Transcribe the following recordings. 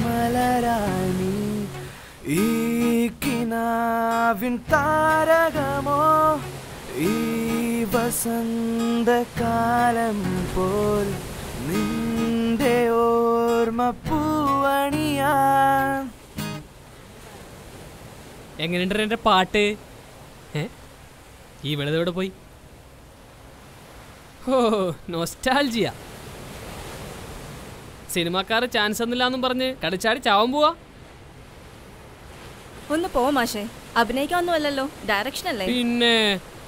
മലരാണി ഈ കിനാവിൻ താരകമോ ഈ വസന്തകാലം പോൽ നിന്റെ ഓർമ്മ പൂവണിയാൻ. എങ്ങനെയുണ്ട് എൻ്റെ പാട്ട്? ഈ വെളുതെവിടെ പോയി? ഓ നൊസ്റ്റാൾജിയ. സിനിമാക്കാരെ ചാൻസ് ഒന്നുമില്ലാന്നും പറഞ്ഞ് കടിച്ചാടി ചാവാൻ പോവാ. ഒന്ന് പോ മാഷേ, അഭിനയിക്കാനൊന്നുമല്ലല്ലോ, ഡയറക്ഷൻ അല്ലേ. പിന്നെ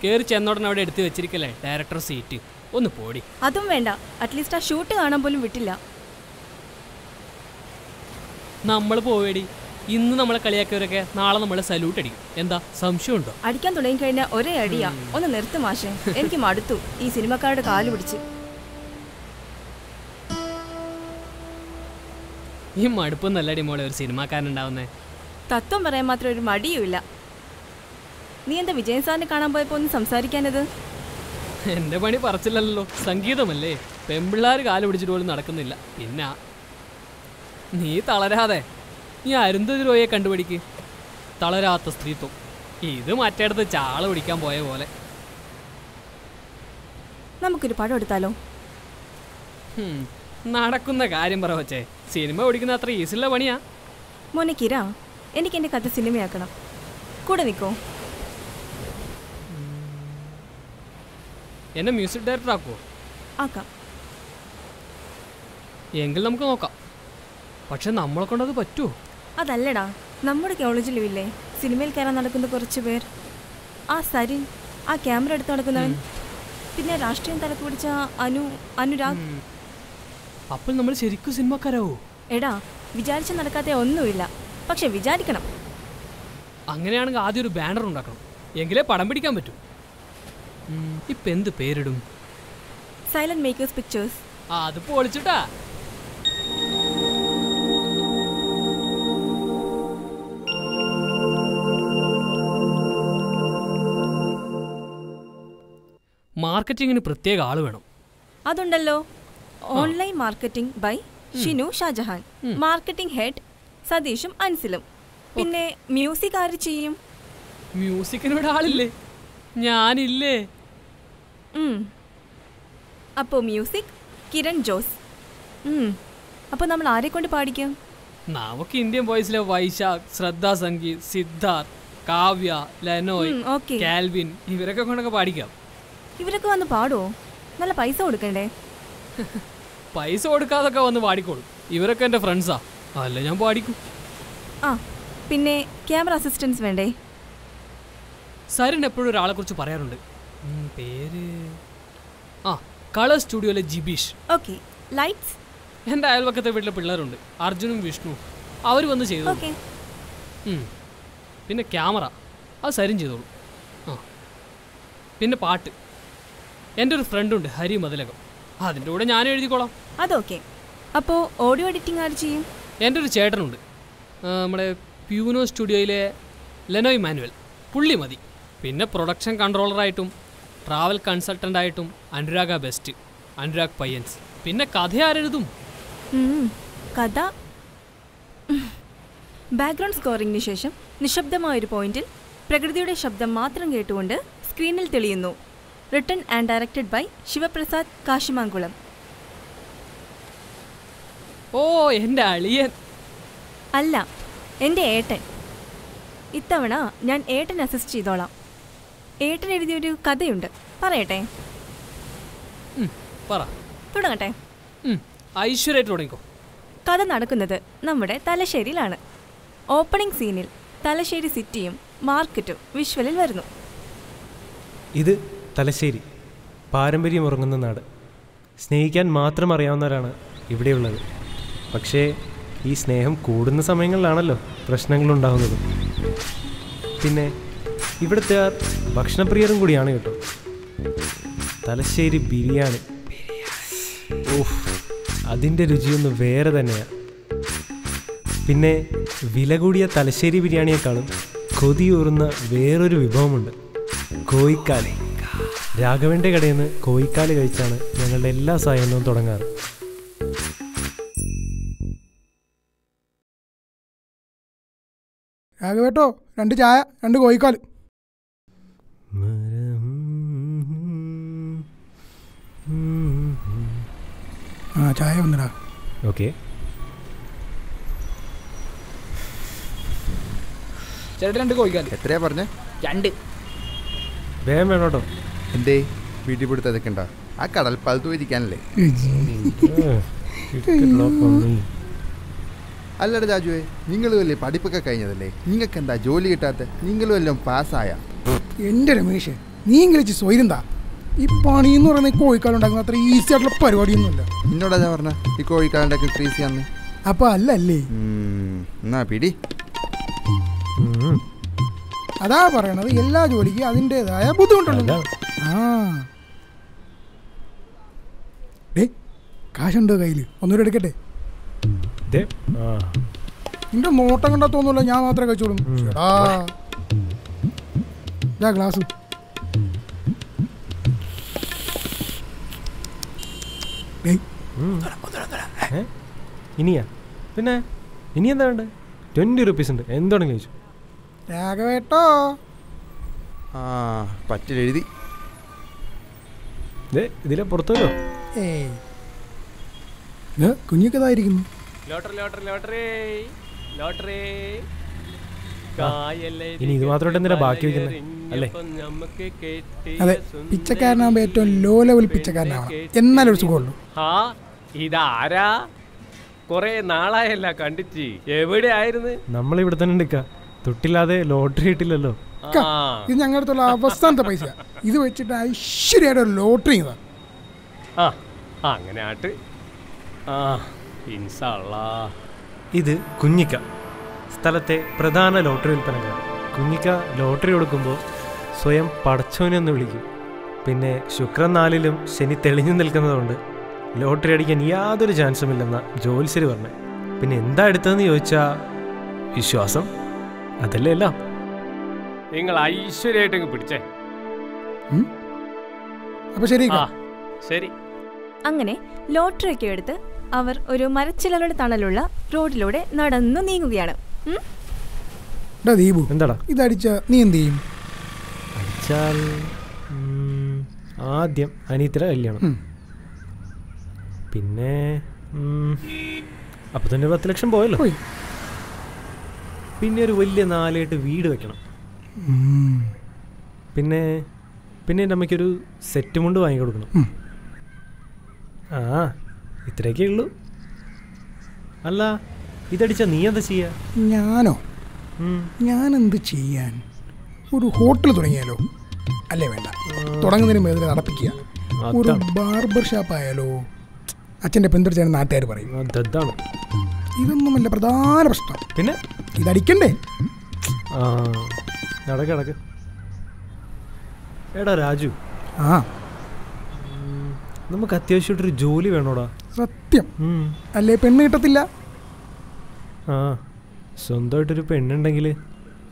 കേറി ചെന്നോടനെ അവിടെ എടുത്തു വെച്ചിരിക്കല്ലേ ഡയറക്ടർ സീറ്റ്. ഒന്ന് പോടി. അതും വേണ്ട, അറ്റ്ലീസ്റ്റ് ആ ഷൂട്ട് കാണാൻ പോലും വിട്ടില്ല. നമ്മൾ പോവേടി. ഇന്ന് നമ്മളെ കളിയാക്കിയവരൊക്കെ നാളെ നമ്മളെ സല്യൂട്ട് അടിക്കും. എന്താ സംശയമുണ്ടോ? അടിക്കാൻ തുടങ്ങി കഴിഞ്ഞാൽ ഒരേ അടിയാ. ഒന്ന് നിർത്ത് മാഷേ, എനിക്ക് മടുത്തു ഈ സിനിമക്കാരുടെ കാല് പിടിച്ച്. ഈ മടുപ്പ് നല്ലടി മോളെ ഒരു സിനിമാക്കാരനുണ്ടാവുന്നേ. തത്വം പറയാൻ മാത്രം ഒരു മടിയുമില്ല. നീ എന്താ വിജയൻ സാറിനെ കാണാൻ പോയപ്പോ ഒന്ന് സംസാരിക്കാനത്? എന്റെ പണി പറച്ചില്ലല്ലോ, സംഗീതമല്ലേ. പെമ്പിള്ളാർ കാല് പിടിച്ചിട്ട് പോലും നടക്കുന്നില്ല. പിന്നെ നീ തളരാതെ നീ അരുന്ധതി റോയെ കണ്ടുപിടിക്ക്. തളരാത്ത സ്ത്രീത്വം. ഇത് മറ്റേടത്ത് ചാള പിടിക്കാൻ പോയ പോലെ. നമുക്കൊരു പടം എടുത്താലോ? നടക്കുന്ന കാര്യം പറ വച്ചേ. സിനിമ ഓടിക്കുന്ന അത്ര ഈസിയുള്ള പണിയാ മോനെ കിര. എനിക്ക് എൻ്റെ കഥ സിനിമയാക്കണം. കൂടെ നിൽക്കോ? എന്നെ മ്യൂസിക് ഡയറക്ടർ ആക്കുമോ? ആക്കാം. എങ്കിൽ നമുക്ക് നോക്കാം. പക്ഷെ നമ്മളെ കൊണ്ടത് പറ്റുമോ? അതല്ലടാ, നമ്മുടെ കോളേജിലും ഇല്ലേ സിനിമയിൽ കയറാൻ നടക്കുന്ന കുറച്ച് പേർ. ആ സരിൻ, ആ ക്യാമറ എടുത്ത് നടക്കുന്നവൻ, പിന്നെ രാഷ്ട്രീയം തലക്ക് പിടിച്ച അനുരാഗ്. അപ്പോൾ നമ്മൾ ശരിക്കും സിനിമക്കാരാവോ? എടാ, വിചാരിച്ച നടക്കാത്ത ഒന്നുമില്ല, പക്ഷെ വിചാരിക്കണം. അങ്ങനെയാണെങ്കിൽ ആദ്യം ഒരു ബാനർ ഉണ്ടാക്കണം, എങ്കിലേ പടം പിടിക്കാൻ പറ്റൂ. ഇപ്പൊ എന്ത് പേരിടും? Silent makers pictures. അത് പൊളിച്ചിട്ടാ. മാർക്കറ്റിങ്ങിന് പ്രത്യേക ആള് വേണം. അതുണ്ടല്ലോ, online marketing by Shinu Shajahan, marketing head സതീഷും അൻസിലും. പിന്നെ മ്യൂസിക് ആര് ചെയ്യും? മ്യൂസിക്കിനോട് ആളില്ലേ? ഞാനില്ലേ. അപ്പോ മ്യൂസിക് കിരൺ ജോസ്. അപ്പൊ നമ്മൾ ആരെ കൊണ്ട് പാടിക്കാം? നമുക്ക് ഇന്ത്യൻ വോയിസിലെ വൈശാഖ്, ശ്രദ്ധാ സംഗീത്, സിദ്ധാർത്ഥ്, കാവ്യ, ലെനോയ്, കാൽവിൻ ഇവരൊക്കെ കൊണ്ടൊക്കെ പാടിക്കാം. ഇവരൊക്കെ വന്ന് പാടുവോ? നല്ല പൈസ കൊടുക്കണ്ടേ? പൈസ കൊടുക്കാതൊക്കെ വന്ന് പാടിക്കോളും. ഇവരൊക്കെ എൻ്റെ ഫ്രണ്ട്സാ, അല്ല ഞാൻ പാടിക്കും. പിന്നെ ക്യാമറ അസിസ്റ്റൻസ് വേണ്ടേ? സരിൻ എപ്പോഴും ഒരാളെ കുറിച്ച് പറയാറുണ്ട്. പേര് കളർ സ്റ്റുഡിയോയിലെ ജിബീഷ്. ഓക്കെ. ലൈറ്റ്സ്? എൻ്റെ അയൽവക്കത്തെ വീട്ടിലെ പിള്ളേരുണ്ട്, അർജുനും വിഷ്ണു. അവർ വന്ന് ചെയ്തു. പിന്നെ ക്യാമറ അത് സരിൻ ചെയ്തോളൂ. പിന്നെ പാട്ട് എൻ്റെ ഒരു ഫ്രണ്ടുണ്ട് ഹരി മതിലകം, അതിൻ്റെ കൂടെ ഞാൻ എഴുതിക്കോളാം. അതൊക്കെ. അപ്പോൾ ഓഡിയോ എഡിറ്റിംഗ് ആര് ചെയ്യും? എൻ്റെ ഒരു ചേട്ടനുണ്ട്, നമ്മുടെ പ്യൂനോ സ്റ്റുഡിയോയിലെ ലെനോയ് മാനുവൽ, പുള്ളി മതി. പിന്നെ പ്രൊഡക്ഷൻ കൺട്രോളറായിട്ടും ട്രാവൽ കൺസൾട്ടൻ്റായിട്ടും അനുരാഗ ബെസ്റ്റ്, അനുരാഗ് പയ്യൻസ്. പിന്നെ കഥ ആരെഴുതും? കഥ ബാക്ക്ഗ്രൗണ്ട് സ്കോറിങ്ങിന് ശേഷം നിശബ്ദമായൊരു പോയിന്റിൽ പ്രകൃതിയുടെ ശബ്ദം മാത്രം കേട്ടുകൊണ്ട് സ്ക്രീനിൽ തെളിയുന്നു. Written and directed by Sivaprasad Kasimankulam. ഓ, എൻ്റെ അളിയൻ. അല്ല, എൻ്റെ ഏട്ടൻ. ഇത്തവണ ഞാൻ ഏട്ടൻ അസിസ്റ്റ് ചെയ്തോളാം. ഏട്ടൻ എഴുതിയൊരു കഥയുണ്ട്, പറയട്ടെ? തുടങ്ങട്ടെ? ഐശ്വര്യമായിട്ട് തുടങ്ങിക്കോ. കഥ നടക്കുന്നത് നമ്മുടെ തലശ്ശേരിയിലാണ്. ഓപ്പണിംഗ് സീനിൽ തലശ്ശേരി സിറ്റിയും മാർക്കറ്റും വിഷ്വലിൽ വരുന്നു. ഇത് തലശ്ശേരി, പാരമ്പര്യം ഉറങ്ങുന്ന നാട്. സ്നേഹിക്കാൻ മാത്രം അറിയാവുന്നവരാണ് ഇവിടെയുള്ളത്. പക്ഷേ ഈ സ്നേഹം കൂടുന്ന സമയങ്ങളിലാണല്ലോ പ്രശ്നങ്ങളുണ്ടാകുന്നത്. പിന്നെ ഇവിടുത്തെ ഭക്ഷണപ്രിയരും കൂടിയാണ് കേട്ടോ. തലശ്ശേരി ബിരിയാണി, ഓഹ്, അതിൻ്റെ രുചിയൊന്ന് വേറെ തന്നെയാണ്. പിന്നെ വില കൂടിയ തലശ്ശേരി ബിരിയാണിയേക്കാളും കൊതിയൂറുന്ന വേറൊരു വിഭവമുണ്ട്, കോഴിക്കാല്. രാഘവൻ്റെ കടയിൽ നിന്ന് കോഴിക്കാല് കഴിച്ചാണ് ഞങ്ങളുടെ എല്ലാ സായനവും തുടങ്ങാറ്. കേട്ടോ 2 ചായ 2 കോഴിക്കാൽ. ആ ചായ വന്നടാ. ഓക്കെ ചേട്ടാ 2 കോഴിക്കാൽ. എത്രയാ പറഞ്ഞേ? 2. വേഗം വേണം കേട്ടോ. എന്തേ വീട്ടിൽ പിടുത്തം അതൊക്കെ ഉണ്ടോ? ആ കടൽപ്പാലത്ത് ഇരിക്കാനല്ലേ? അല്ലടാ രാജുവേ, നിങ്ങൾ വല്ലേ പഠിപ്പൊക്കെ കഴിഞ്ഞതല്ലേ? നിങ്ങൾക്ക് എന്താ ജോലി കിട്ടാത്ത? നിങ്ങളും എല്ലാം പാസ്സായ? എൻ്റെ രമേശ്, നീ ഇങ്ങനെ സ്വൈരന്താ. ഈ പണി എന്ന് പറയുന്ന കോഴിക്കാലുണ്ടാക്കുന്ന അത്ര ഈസി ആയിട്ടുള്ള പരിപാടിയൊന്നുമില്ല. എന്നോടാ ഞാൻ പറഞ്ഞ ഈ കോഴിക്കാലുണ്ടാക്കി ഈസിയാന്ന്. അപ്പൊ അല്ലല്ലേ? എന്നാ പിടി. അതാ പറയണത്, എല്ലാ ജോലിക്കും അതിൻ്റെതായ ബുദ്ധിമുട്ടുണ്ടല്ലോ. ആ ഡേ, കാശുണ്ടോ കയ്യിൽ? ഒന്നുകൂടെ എടുക്കട്ടെ. നിന്റെ നോട്ടം കണ്ടാ തോന്നുന്നില്ല ഞാൻ മാത്രമേ കഴിച്ചോളും. ഗ്ലാസ് ഇനിയാ? പിന്നെ ഇനി എന്താ വേണ്ടത്? 20 റുപ്പീസ് ഉണ്ട്, എന്താണെങ്കിലും കഴിച്ചു. രാഘവേട്ടോ. ആ പറ്റിലെഴുതി. ഇതിലെ പുറത്തുല്ലോ. കുഞ്ഞൊക്കെ ഇതായിരിക്കുന്നു. ഇനി ഇത് മാത്രമായിട്ട് എന്തിനാ ബാക്കി വെക്കുന്നത് അല്ലേ? അതെ, പിച്ചക്കാരനാകുമ്പോ ഏറ്റവും ലോ ലെവൽ പിച്ചക്കാരനാവണം, എന്നാലും ഒരു സുഖമുള്ളൂ. ഇതാരാ? കൊറേ നാളായല്ല കണ്ടിച്ച്. എവിടെ ആയിരുന്നു? നമ്മളിവിടെ തന്നെ നിൽക്കാം. തൊട്ടില്ലാതെ ലോട്ടറി കിട്ടില്ലല്ലോ. ഇത് ഞങ്ങളുടെ അടുത്തുള്ള അവസാനത്തെ പൈസ. ഇത് വെച്ചിട്ട് ഐശ്വര്യയുടെ ഒരു ലോട്ടറി ഇതാ. അങ്ങനെ ആട്ട്. ഇത് കുഞ്ഞിക്ക, സ്ഥലത്തെ പ്രധാന ലോട്ടറി വിൽപ്പനക്കാരൻ. കുഞ്ഞിക്ക ലോട്ടറി കൊടുക്കുമ്പോൾ സ്വയം പടച്ചോനെ ഒന്ന് വിളിക്കും. പിന്നെ ശുക്രൻ 4-ലും ശനി തെളിഞ്ഞു നിൽക്കുന്നതുകൊണ്ട് ലോട്ടറി അടിക്കാൻ യാതൊരു ചാൻസും ഇല്ലെന്ന ജ്യോത്സ്യർ പറഞ്ഞു. പിന്നെ എന്താ എടുത്തതെന്ന് ചോദിച്ചാൽ വിശ്വാസം, അതല്ലേ എല്ലാം. നിങ്ങൾ ഐശ്വര്യമായിട്ട് പിടിച്ചേ. അപ്പൊ ശരി ശരി. അങ്ങനെ ലോട്ടറി ഒക്കെ എടുത്ത് അവർ ഒരു മരച്ചിലകളുടെ തണലുള്ള റോഡിലൂടെ നടന്നു നീങ്ങുകയാണ്. ദീപു, എന്താടാ ഇതടിച്ച നീ എന്ത് ചെയ്യും? അടിച്ചാൽ ആദ്യം അനിയത്തിയുടെ കല്യാണം, പിന്നെ അപ്പൊ തന്നെ 10 ലക്ഷം പോയല്ലോ. പിന്നെ ഒരു വലിയ 4 വീട് വെക്കണം. പിന്നെ പിന്നെ എൻ്റെ അമ്മയ്ക്കൊരു സെറ്റ് മുണ്ട് വാങ്ങിക്കൊടുക്കണം. ഇത്രയൊക്കെ ഉള്ളൂ. അല്ല, ഇതടിച്ചാ നീ എന്താ ചെയ്യാ? ഞാനോ? ഞാനെന്ത് ചെയ്യാൻ? ഒരു ഹോട്ടൽ തുടങ്ങിയാലോ? അല്ലേ വേണ്ട, തുടങ്ങുന്നതിന് മേലെ നടപ്പിക്കുക. ഒരു ബാർബർ ഷാപ്പ് ആയാലോ? അച്ഛൻ്റെ പിന്തുടർച്ചാണ് നാട്ടുകാർ പറയും. അതാണ് ഇതൊന്നുമല്ല പ്രധാന പ്രശ്നം. പിന്നെ ഇതടിക്കണ്ടേ? നടക്ക്. എടാ രാജു, നമുക്ക് അത്യാവശ്യമായിട്ടൊരു ജോലി വേണോടാ. സത്യം അല്ലേ? പെണ്ണ് കിട്ടത്തില്ല. സ്വന്തമായിട്ടൊരു പെണ്ണുണ്ടെങ്കിൽ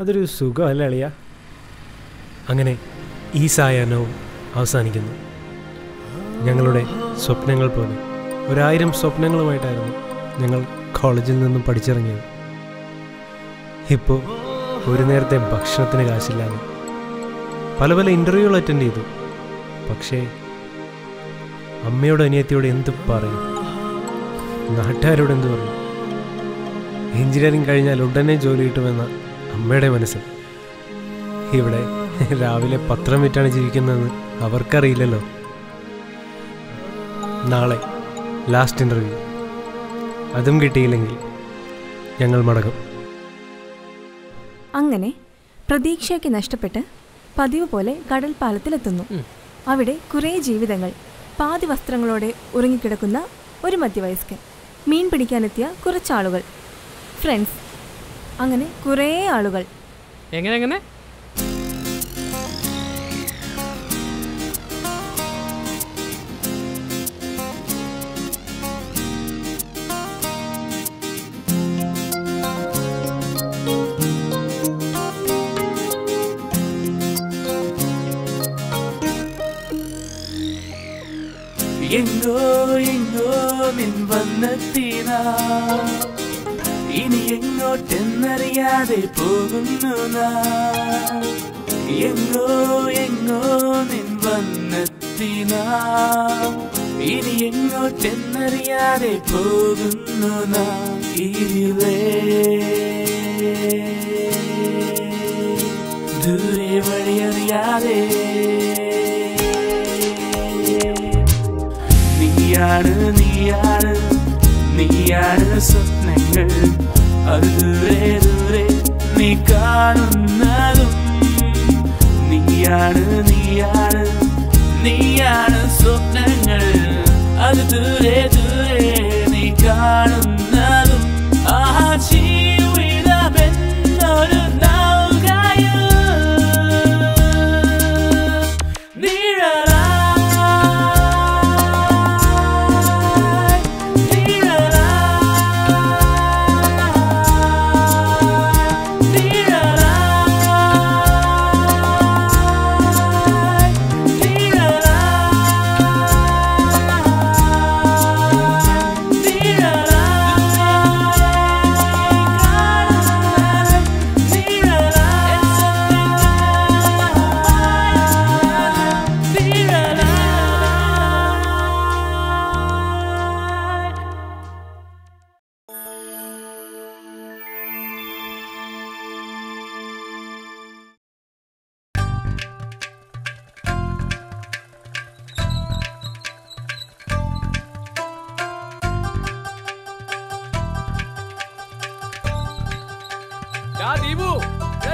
അതൊരു സുഖമല്ലേ അളിയ? അങ്ങനെ ഈ സായാഹ്നവും അവസാനിക്കുന്നു. ഞങ്ങളുടെ സ്വപ്നങ്ങൾ പോലെ 1000 സ്വപ്നങ്ങളുമായിട്ടായിരുന്നു ഞങ്ങൾ കോളേജിൽ നിന്നും പഠിച്ചിറങ്ങിയത്. ഇപ്പോൾ ഒരു നേരത്തെ ഭക്ഷണത്തിന് കാശില്ലാതെ പല ഇൻ്റർവ്യൂകൾ അറ്റൻഡ് ചെയ്തു. പക്ഷേ അമ്മയോട് അനിയത്തിയോട് എന്ത് പറയും? നാട്ടുകാരോട് എന്ത് പറയും? എഞ്ചിനീയറിംഗ് കഴിഞ്ഞാൽ ഉടനെ ജോലി കിട്ടുമെന്ന അമ്മയുടെ മനസ്സിൽ ഇവിടെ രാവിലെ പത്രം വിറ്റാണ് ജീവിക്കുന്നതെന്ന് അവർക്കറിയില്ലല്ലോ. നാളെ ലാസ്റ്റ് ഇൻ്റർവ്യൂ, അതും കിട്ടിയില്ലെങ്കിൽ ഞങ്ങൾ മടങ്ങും. അങ്ങനെ പ്രതീക്ഷയൊക്കെ നഷ്ടപ്പെട്ട് പതിവ് പോലെ കടൽപ്പാലത്തിലെത്തുന്നു. അവിടെ കുറേ ജീവിതങ്ങൾ, പാതി വസ്ത്രങ്ങളോടെ ഉറങ്ങിക്കിടക്കുന്ന ഒരു മധ്യവയസ്കൻ, മീൻ പിടിക്കാനെത്തിയ കുറച്ചാളുകൾ, ഫ്രണ്ട്സ്, അങ്ങനെ കുറേ ആളുകൾ. എങ്ങനെ എങ്ങോ നിൻ വന്നെത്തിനാ ഇനി എങ്ങോട്ടെന്നറിയാതെ പോകുന്നു നാം. എങ്ങോ എങ്ങോ നിൻ വന്നെത്തി നാം. ഇനി എങ്ങോട്ടെന്നറിയാതെ പോകുന്നു നാം. ഇതിലേ ദൂരെ വഴിയറിയാതെ നീയാണ് നീയാണ് നീയാണ് സ്വപ്നങ്ങൾ. അത് ദൂരെ ദൂരെ നീ കാണുന്നതും. നീയാണ് നീയാണ് നീയാണ് സ്വപ്നങ്ങൾ. അത് ദൂരെ ദൂരെ നീ കാണുന്നതും. ആ ജീവിതമെന്നൊരു നൗകയിൽ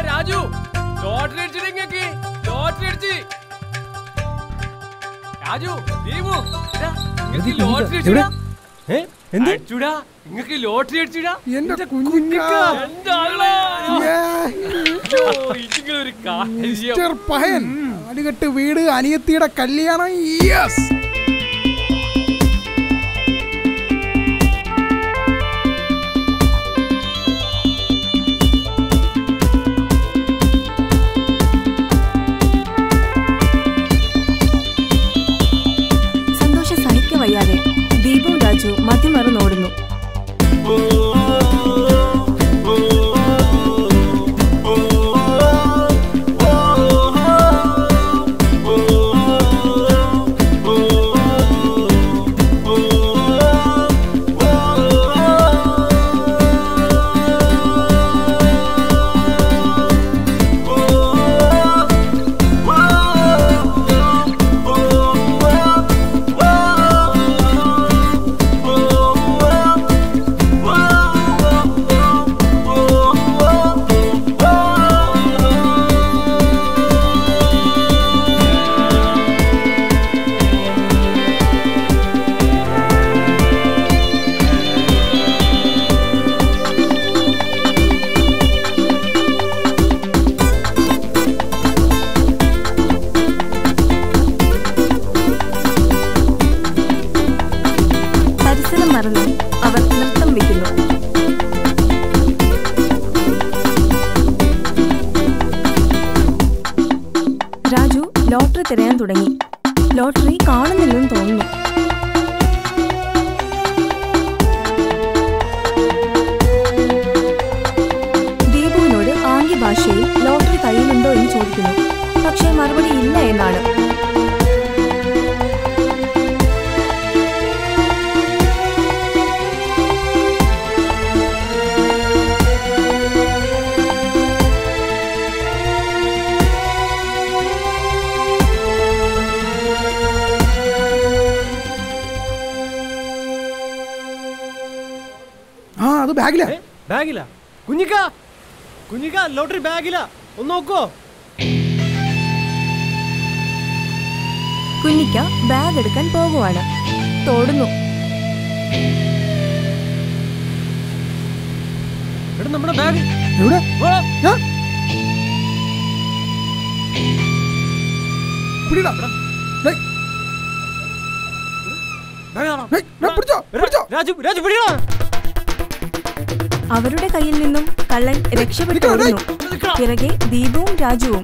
രാജു ലോട്ടറി അടിച്ചിട്ട് ലോട്ടറി അടിച്ച് രാജു ദീപു ലോട്ടറി അടിച്ചൂടാ നിങ്ങക്ക് ലോട്ടറി അടിച്ചിടാ. എന്റെ കുഞ്ഞിക്ക മിസ്റ്റർ പഹയൻ അടികെട്ട് വീട് അനിയത്തിയുടെ കല്യാണം. യെസ് വയ്യാതെ ദീപും രാജു മതിമറന്നോടുന്നു. അവർ നൃത്തം വയ്ക്കുന്നു. രാജു ലോട്ടറി തിരയാൻ തുടങ്ങി. ലോട്ടറി കാണുന്നില്ലെന്ന് തോന്നുന്നു. ദീപുവിനോട് ആംഗ്യ ഭാഷയിൽ ലോട്ടറി കയ്യിലുണ്ടോ എന്ന് ചോദിക്കുന്നു. പക്ഷേ മറുപടി ഇല്ല എന്നാണ്. അത് ബാഗിലാ. ബാഗിലാ കുഞ്ഞിക്ക കുഞ്ഞിക്ക ലോട്ടറി ബാഗിലാ, ഒന്ന് നോക്കോ. കുഞ്ഞിക്ക ബാഗ് എടുക്കാൻ പോകുവാണ്. തോടുന്നു. നമ്മുടെ ബാഗ് എവിടെ? അവരുടെ കയ്യിൽ നിന്നും കള്ളൻ രക്ഷപ്പെട്ടു ഓടുന്നു. പിറകെ ദീപുവും രാജുവും.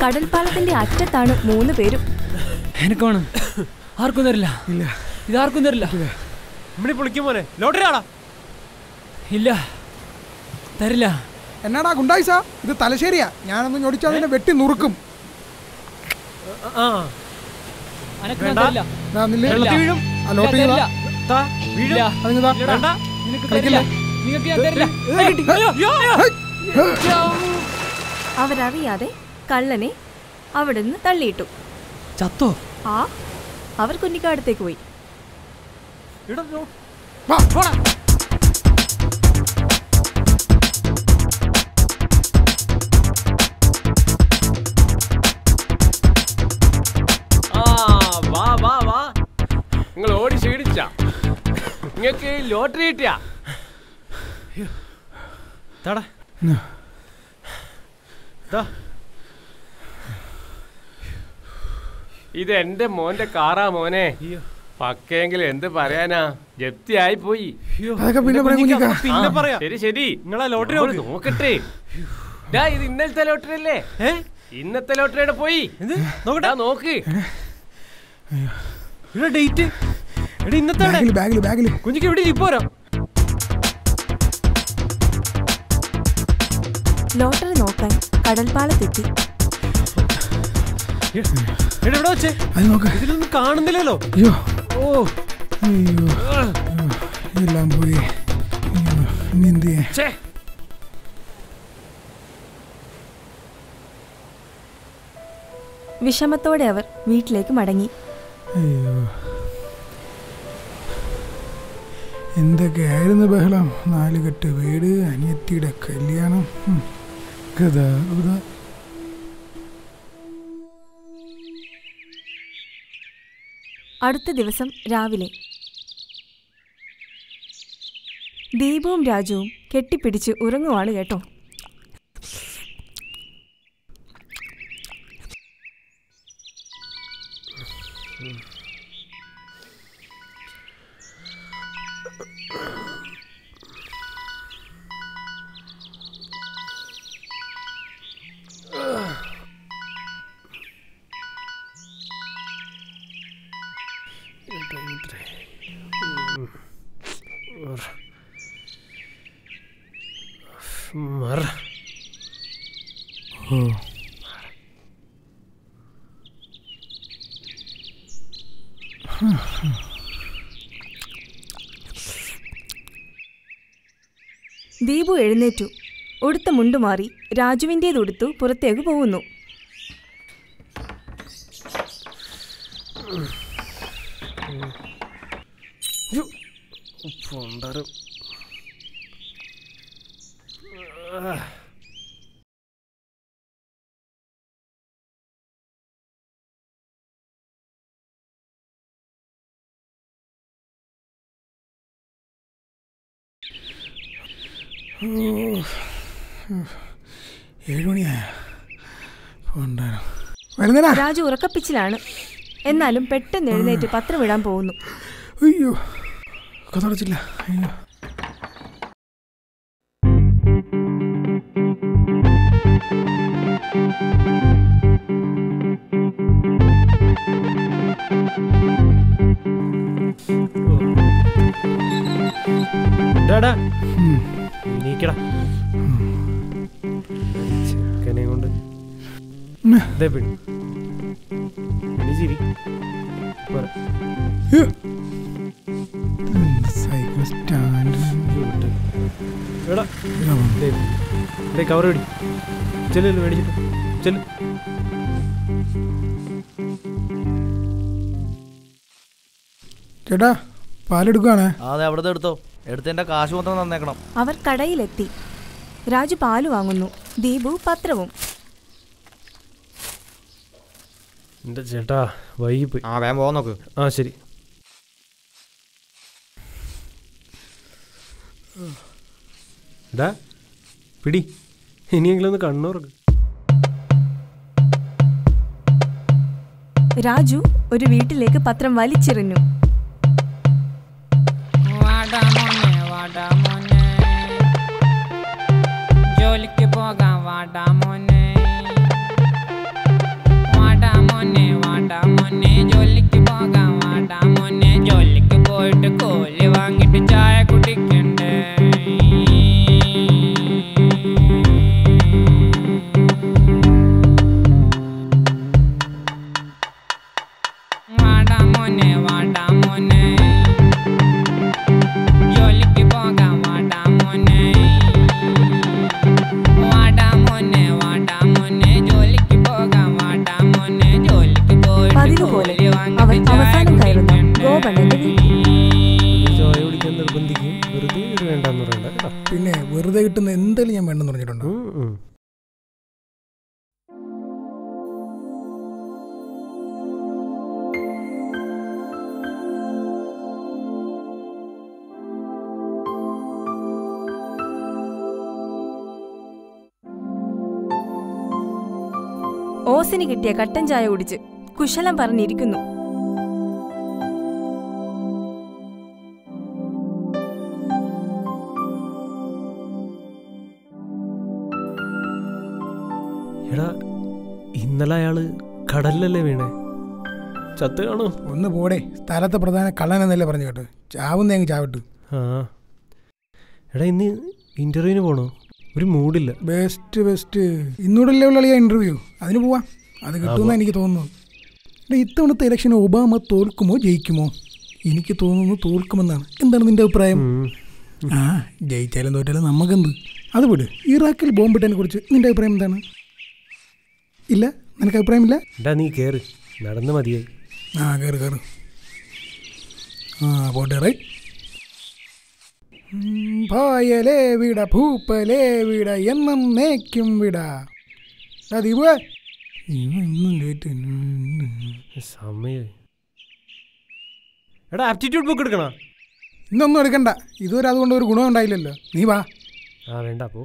കടൽപ്പാലത്തിന്റെ അറ്റത്താണ് 3 പേരും. എനിക്കാണ് ആർക്കും തരില്ല. ഇല്ല, ഇതാർക്കും തരില്ല. ഇവിടെ പൊളിക്കും പോലെ ലോട്ടറി ആടാ. ഇല്ല, തരില്ല. എന്നാടാ ഗുണ്ടായിസാ, ഇത് തലശ്ശേരിയാ. ഞാനൊന്ന് ഞൊടിച്ചാൽ നിന്നെ വെട്ടി നുറുക്കും. ആ അനക്ക് ഞാൻ തരില്ല. ദാ നില്ല്. വെള്ളത്തിൽ വീഴും. ആ ലോട്ടറി തരില്ല. താ വീഴും. ഇല്ല. അതിങ്ങ് താ. ഇല്ലടാ. നിനക്ക് തരില്ല. നിങ്ങൾക്ക് ഞാൻ തരില്ല. അവരറിയാതെ കള്ളനെ അവിടെ നിന്ന് തള്ളിയിട്ടു. ചത്തോ? അവർ കുഞ്ഞിക്കാടത്തേക്ക് പോയി. വാ, പോടാ. നിങ്ങൾ ഓടി ക്ഷീണിച്ച നിങ്ങൾക്ക് ലോട്ടറി കിട്ടിയ ഇത് എന്റെ മോന്റെ കാറാ മോനെ. പക്കെങ്കിൽ എന്ത് പറയാനാ, ജപ്തിയായി പോയി. അതൊക്കെ പിന്നെ പറയാം. ശരി ശരി, നിങ്ങളെ ലോട്ടറി നോക്കട്ടെ. ഇത് ഇന്നലത്തെ ലോട്ടറി അല്ലേ? ഇന്നത്തെ ലോട്ടറിയുടെ പോയി നോക്ക്. ഡേറ്റ് ഇന്നത്തെ ബാഗില് കുഞ്ഞിക്ക് എവിടെ ഇപ്പോരാ. ലോട്ടറി നോക്കാൻ കടൽപ്പാലത്തെത്തി. എവിടെ വെച്ചേ? ഇതിലൊന്നും കാണുന്നില്ലല്ലോ. അയ്യോ, എല്ലാം പോയി. വിഷമത്തോടെ അവർ വീട്ടിലേക്ക് മടങ്ങി. അയ്യോ, എന്തൊക്കെയായിരുന്നു ബഹളം. 4 കെട്ട് വീട്, അനിയത്തിയുടെ കല്യാണം. അടുത്ത ദിവസം രാവിലെ ദീപുവും രാജുവും കെട്ടിപ്പിടിച്ച് ഉറങ്ങുവാണ് കേട്ടോ. ദീപു എഴുന്നേറ്റു. ഉടുത്ത മുണ്ടുമാറി രാജുവിൻ്റേതുടുത്തു പുറത്തേക്ക് പോകുന്നു. രാജു ഉറക്കപ്പിച്ചിലാണ്. എന്നാലും പെട്ടെന്ന് എഴുന്നേറ്റ് പത്രം ഇടാൻ പോകുന്നു. അയ്യോ, കഥടച്ചില്ല. അയ്യോ, ചെക്കനെ കൊണ്ട് സൈക്കിൾ സ്റ്റാൻഡ് കവർ മേടി. ചെല്ലു മേടിച്ചിട്ട് ചെല്ലു. ചേട്ടാ, പാലെടുക്കുകയാണേ. അതെ, അവിടുത്തെ എടുത്തോ. എടുത്തതിന്റെ കാശ് മൊത്തം തന്നേക്കണം. അവർ കടയിലെത്തി. രാജു പാല് വാങ്ങുന്നു, ദീപു പത്രവും. എന്റെ ചേട്ടാ വൈകിപ്പോയി. വേഗം പോകാൻ നോക്ക്. ശരി. പിടി, ഇനിയെങ്കിലും ഒന്ന് കണ്ണൂർക്ക്. രാജു ഒരു വീട്ടിലേക്ക് പത്രം വലിച്ചെറിഞ്ഞു. ജോലിക്ക് പോകാൻ വാടാ മോനെ. ഓസിന് കിട്ടിയ കട്ടൻ ചായ കുടിച്ച് കുശലം പറഞ്ഞിരിക്കുന്നു. എടാ ഇന്നലെ അയാള് കടലിലല്ലേ വീണേ? ചത്ത് കാണോ? ഒന്ന് പോടെ, സ്ഥലത്തെ പ്രധാന കള്ളനെന്നല്ലേ പറഞ്ഞു കേട്ടോ. ചാവുന്ന അങ്ങ് ചാവിട്ട്. ആ എടാ ഇന്ന് ഇന്റർവ്യൂവിന് പോണോ? ഒരു മൂഡില്ല. ബെസ്റ്റ് ഇന്നൂടല്ലേ ഉള്ള ഇന്റർവ്യൂ, അതിന് പോവാം. അത് കിട്ടുമെന്നാണ് എനിക്ക് തോന്നുന്നത്. ഇത്തവണത്തെ ഇലക്ഷൻ ഒബാമ തോൽക്കുമോ ജയിക്കുമോ? എനിക്ക് തോന്നുന്നു തോൽക്കുമെന്നാണ്. എന്താണ് നിന്റെ അഭിപ്രായം? ആ ജയിച്ചാലും തോറ്റാലും നമുക്കെന്ത്, അത് വിട്. ഇറാഖിൽ ബോംബിട്ടതിനെ കുറിച്ച് നിന്റെ അഭിപ്രായം എന്താണ്? ഇല്ല, നിനക്ക് അഭിപ്രായമില്ല? നീ കേറ്, നടന്ന് മതിയായി. ആ കേറ്. ആ പോട്ടെ. റൈറ്റ്. പായലേ വിട ഭൂപ്പലേ വിട എന്നും നേക്കും വിട. ദീപുവേ ഇന്നും ലേറ്റ് സമയം. എടാ ആപ്റ്റിറ്റ്യൂഡ് ബുക്ക് എടുക്കണോ? ഇന്നൊന്നും എടുക്കണ്ട, ഇതുവരെ അതുകൊണ്ട് ഒരു ഗുണം ഉണ്ടായില്ലല്ലോ. നീ വാ. വേണ്ട പോ.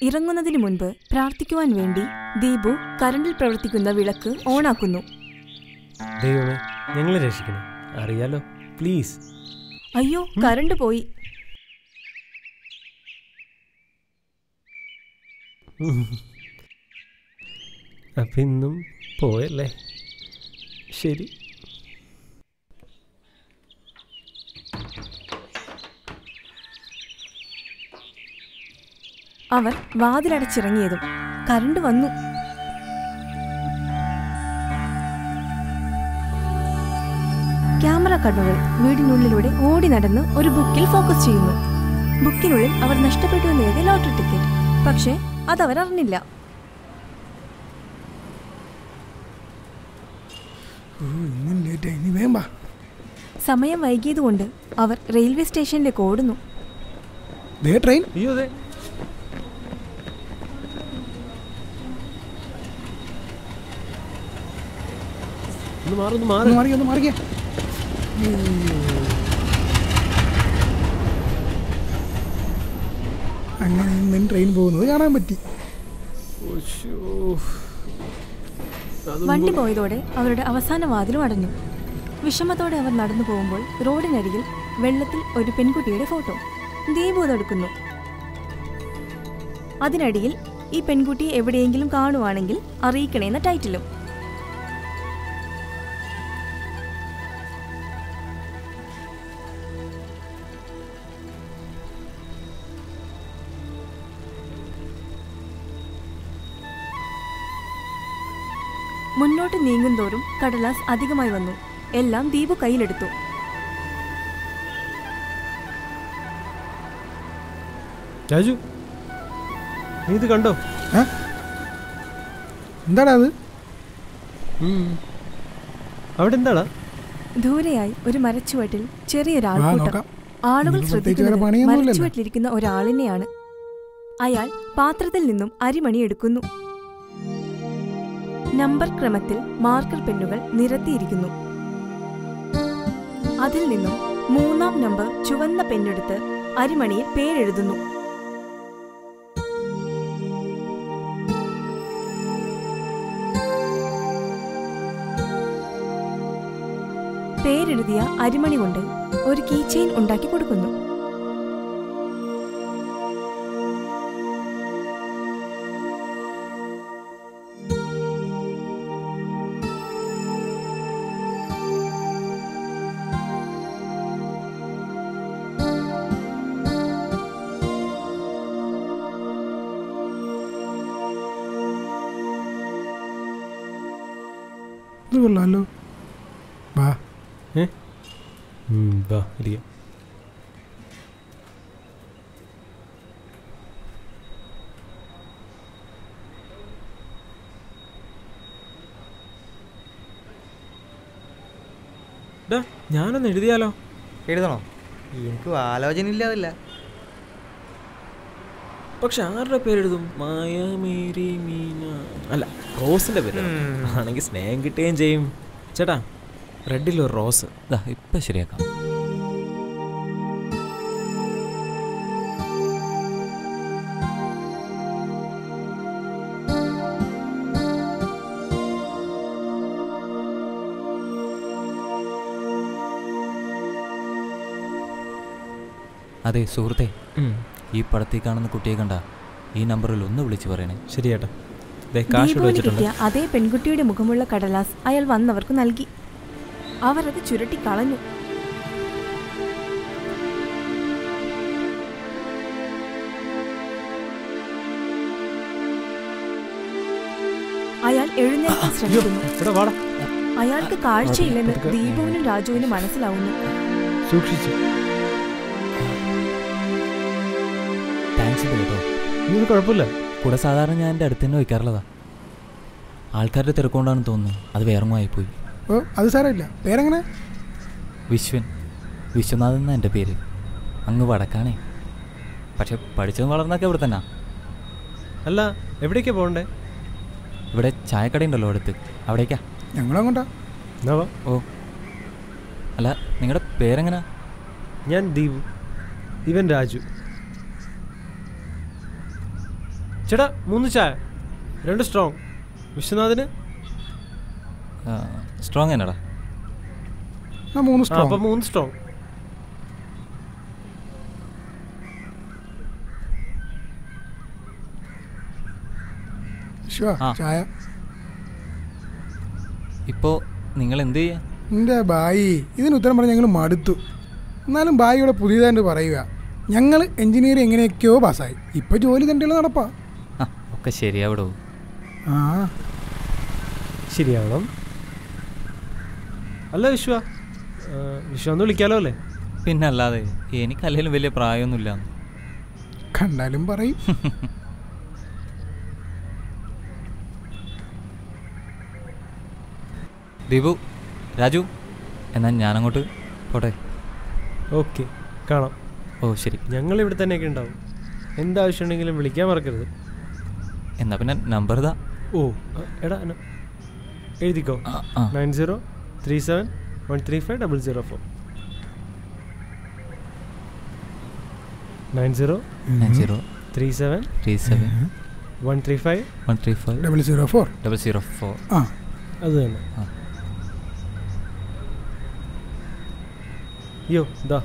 ഇറങ്ങുന്നതിന് മുൻപ് പ്രാർത്ഥിക്കുവാൻ വേണ്ടി ദീപു കറണ്ടിൽ പ്രവർത്തിക്കുന്ന വിളക്ക് ഓണാക്കുന്നു. ദൈവമേ ഞങ്ങളെ രക്ഷിക്കണം, അറിയാലോ, പ്ലീസ്. അയ്യോ, കറണ്ട് പോയി. അപ്പം ഇന്നും പോയല്ലേ? ശരി. അവർ വാതിലടച്ചിറങ്ങിയതും കറണ്ട് വന്നു. ക്യാമറ കണ്ണുകൾ വീടിനുള്ളിലൂടെ ഓടി നടന്ന് ഒരു ബുക്കിൽ ഫോക്കസ് ചെയ്യുന്നു. ബുക്കിനുള്ളിൽ അവർ നഷ്ടപ്പെട്ടു എന്ന് എഴുതിയ ലോട്ടറി ടിക്കറ്റ്. പക്ഷേ അതവരറിഞ്ഞില്ല. സമയം വൈകിയതുകൊണ്ട് അവർ റെയിൽവേ സ്റ്റേഷനിലേക്ക് ഓടുന്നു. ട്രെയിൻ. അയ്യോ അതെ. മാറിക്കേ. അങ്ങനെ ഇന്ന് ട്രെയിൻ പോകുന്നത് കാണാൻ പറ്റി. വണ്ടി പോയതോടെ അവരുടെ അവസാന വാതിലും അടഞ്ഞു. വിഷമത്തോടെ അവർ നടന്നു പോകുമ്പോൾ റോഡിനരികിൽ വെള്ളത്തിൽ ഒരു പെൺകുട്ടിയുടെ ഫോട്ടോ. ദീപു അതെടുക്കുന്നു. അതിനടിയിൽ ഈ പെൺകുട്ടിയെ എവിടെയെങ്കിലും കാണുവാണെങ്കിൽ അറിയിക്കണേന്ന ടൈറ്റിലും. മുന്നോട്ട് നീങ്ങുന്തോറും കടലാസ് അധികമായി വന്നു. എല്ലാം ദീപു കയ്യിലെടുത്തു. രാജു, നീ ഇത് കണ്ടോ? എന്താടാ അത്? അവിടെ എന്താടാ? ദൂരെയായി ഒരു മരച്ചുവട്ടിൽ ചെറിയൊരാൾക്കൂട്ടം. ആളുകൾ ശ്രദ്ധിക്കുന്നത് മരച്ചുവട്ടിലിരിക്കുന്ന ഒരാളിനെയാണ്. അയാൾ പാത്രത്തിൽ നിന്നും അരിമണി എടുക്കുന്നു. നമ്പർ ക്രമത്തിൽ മാർക്കർ പെന്നുകൾ നിരത്തിയിരിക്കുന്നു. അതിൽ നിന്നും 3-ാം നമ്പർ ചുവന്ന പെന്നെടുത്ത് അരിമണിയിൽ പേരെഴുതുന്നു. പേരെഴുതിയ അരിമണി കൊണ്ട് ഒരു കീ ചെയിൻ ഉണ്ടാക്കി കൊടുക്കുന്നു. കൊള്ളാലോ. വാ വാ ഇരിക്കാം. ഞാനൊന്ന് എഴുതിയാലോ? എഴുതണോ? എനിക്ക് ആലോചന ഇല്ലാതില്ല. പക്ഷെ ആരുടെ പേരെഴുതും? മായ മേരി മീന അല്ല, റോസിന്റെ പേര് ആണെങ്കിൽ സ്നേഹം കിട്ടുകയും ചെയ്യും. ചേട്ടാ, റെഡിലൊരു റോസ്. ഇപ്പം ശരിയാക്കാം. അതെ സുഹൃത്തെ, ഈ പടത്തിൽ കാണുന്ന കുട്ടിയെ കണ്ട ഈ നമ്പറിൽ ഒന്ന് വിളിച്ചു പറയണേ. ശരി ചേട്ടാ. ദീപുവിന് കിട്ടിയ അതേ പെൺകുട്ടിയുടെ മുഖമുള്ള കടലാസ് അയാൾ വന്നവർക്ക് നൽകി. അവർ അത് ചുരുട്ടി കളഞ്ഞു. അയാൾ എഴുന്നേൽക്കാൻ ശ്രമിക്കുന്നു. അയാൾക്ക് കാഴ്ചയില്ലെന്ന് ദീപുവിനും രാജുവിനും മനസ്സിലാവുന്നു. സൂക്ഷിച്ചു. താങ്ക്സ് കേട്ടോ. ഇത് കുഴപ്പമില്ല. കൂടെ സാധാരണ ഞാൻ എൻ്റെ അടുത്ത് തന്നെ വയ്ക്കാറുള്ളതാ. ആൾക്കാരുടെ തിരക്കൊണ്ടാണെന്ന് തോന്നുന്നു, അത് വേറെങ്ങായിപ്പോയി. ഓ അത് സാരമില്ല. പേരെങ്ങനെ? വിശ്വൻ. വിശ്വനാഥൻ എന്നാ എൻ്റെ പേര്. അങ്ങ് വടക്കാണേ, പക്ഷെ പഠിച്ചതും വളർന്നൊക്കെ ഇവിടെ തന്നെ. അല്ല, എവിടേക്കാ പോകണ്ടേ? ഇവിടെ ചായക്കടയുണ്ടല്ലോ അടുത്ത്, അവിടേക്കാ. ഞങ്ങളങ്ങോട്ടാ. ഓ അല്ല, നിങ്ങളുടെ പേരെങ്ങനാ? ഞാൻ ദീപു, ഇവൻ രാജു. ചേട്ടാ 3 ചായ, 2 സ്ട്രോങ്. വിശ്വനാഥന് സ്ട്രോങ് എന്നാടാ? 3 സ്ട്രോങ്. അപ്പം 3 സ്ട്രോങ്. ചായ. ഇപ്പോ നിങ്ങൾ എന്ത് ചെയ്യാ? എൻ്റെ ബായി ഇതിന് ഉത്തരം പറഞ്ഞ് ഞങ്ങൾ മടുത്തു. എന്നാലും ബായിയുടെ പുതിയതായിട്ട് പറയുക, ഞങ്ങൾ എഞ്ചിനീയറിംഗ് എങ്ങനെയൊക്കെയോ പാസ്സായി, ഇപ്പം ജോലി തന്നെയുള്ള നടപ്പാ. ഒക്കെ ശരിയാവിടോ. ആ ശരിയാവണം. അല്ല വിശ്വ ഒന്ന് വിളിക്കാലോ അല്ലേ? പിന്നെ അല്ലാതെ, എനിക്കല്ലേലും വലിയ പ്രായമൊന്നുമില്ല. കണ്ടാലും പറയും. ദീപു, രാജു, എന്നാൽ ഞാനങ്ങോട്ട് പോട്ടെ. ഓക്കെ, കാണാം. ഓ ശരി. ഞങ്ങൾ ഇവിടെ തന്നെയൊക്കെ ഉണ്ടാവും. എന്താവശ്യം ഉണ്ടെങ്കിലും വിളിക്കാൻ മറക്കരുത്. എന്നാ പിന്നെ നമ്പർ ഇതാ. ഓ എടാ എഴുതിക്കോ. 9037135004. 9037135135 ആ അത് തന്നെ. അയ്യോ ഇതാ.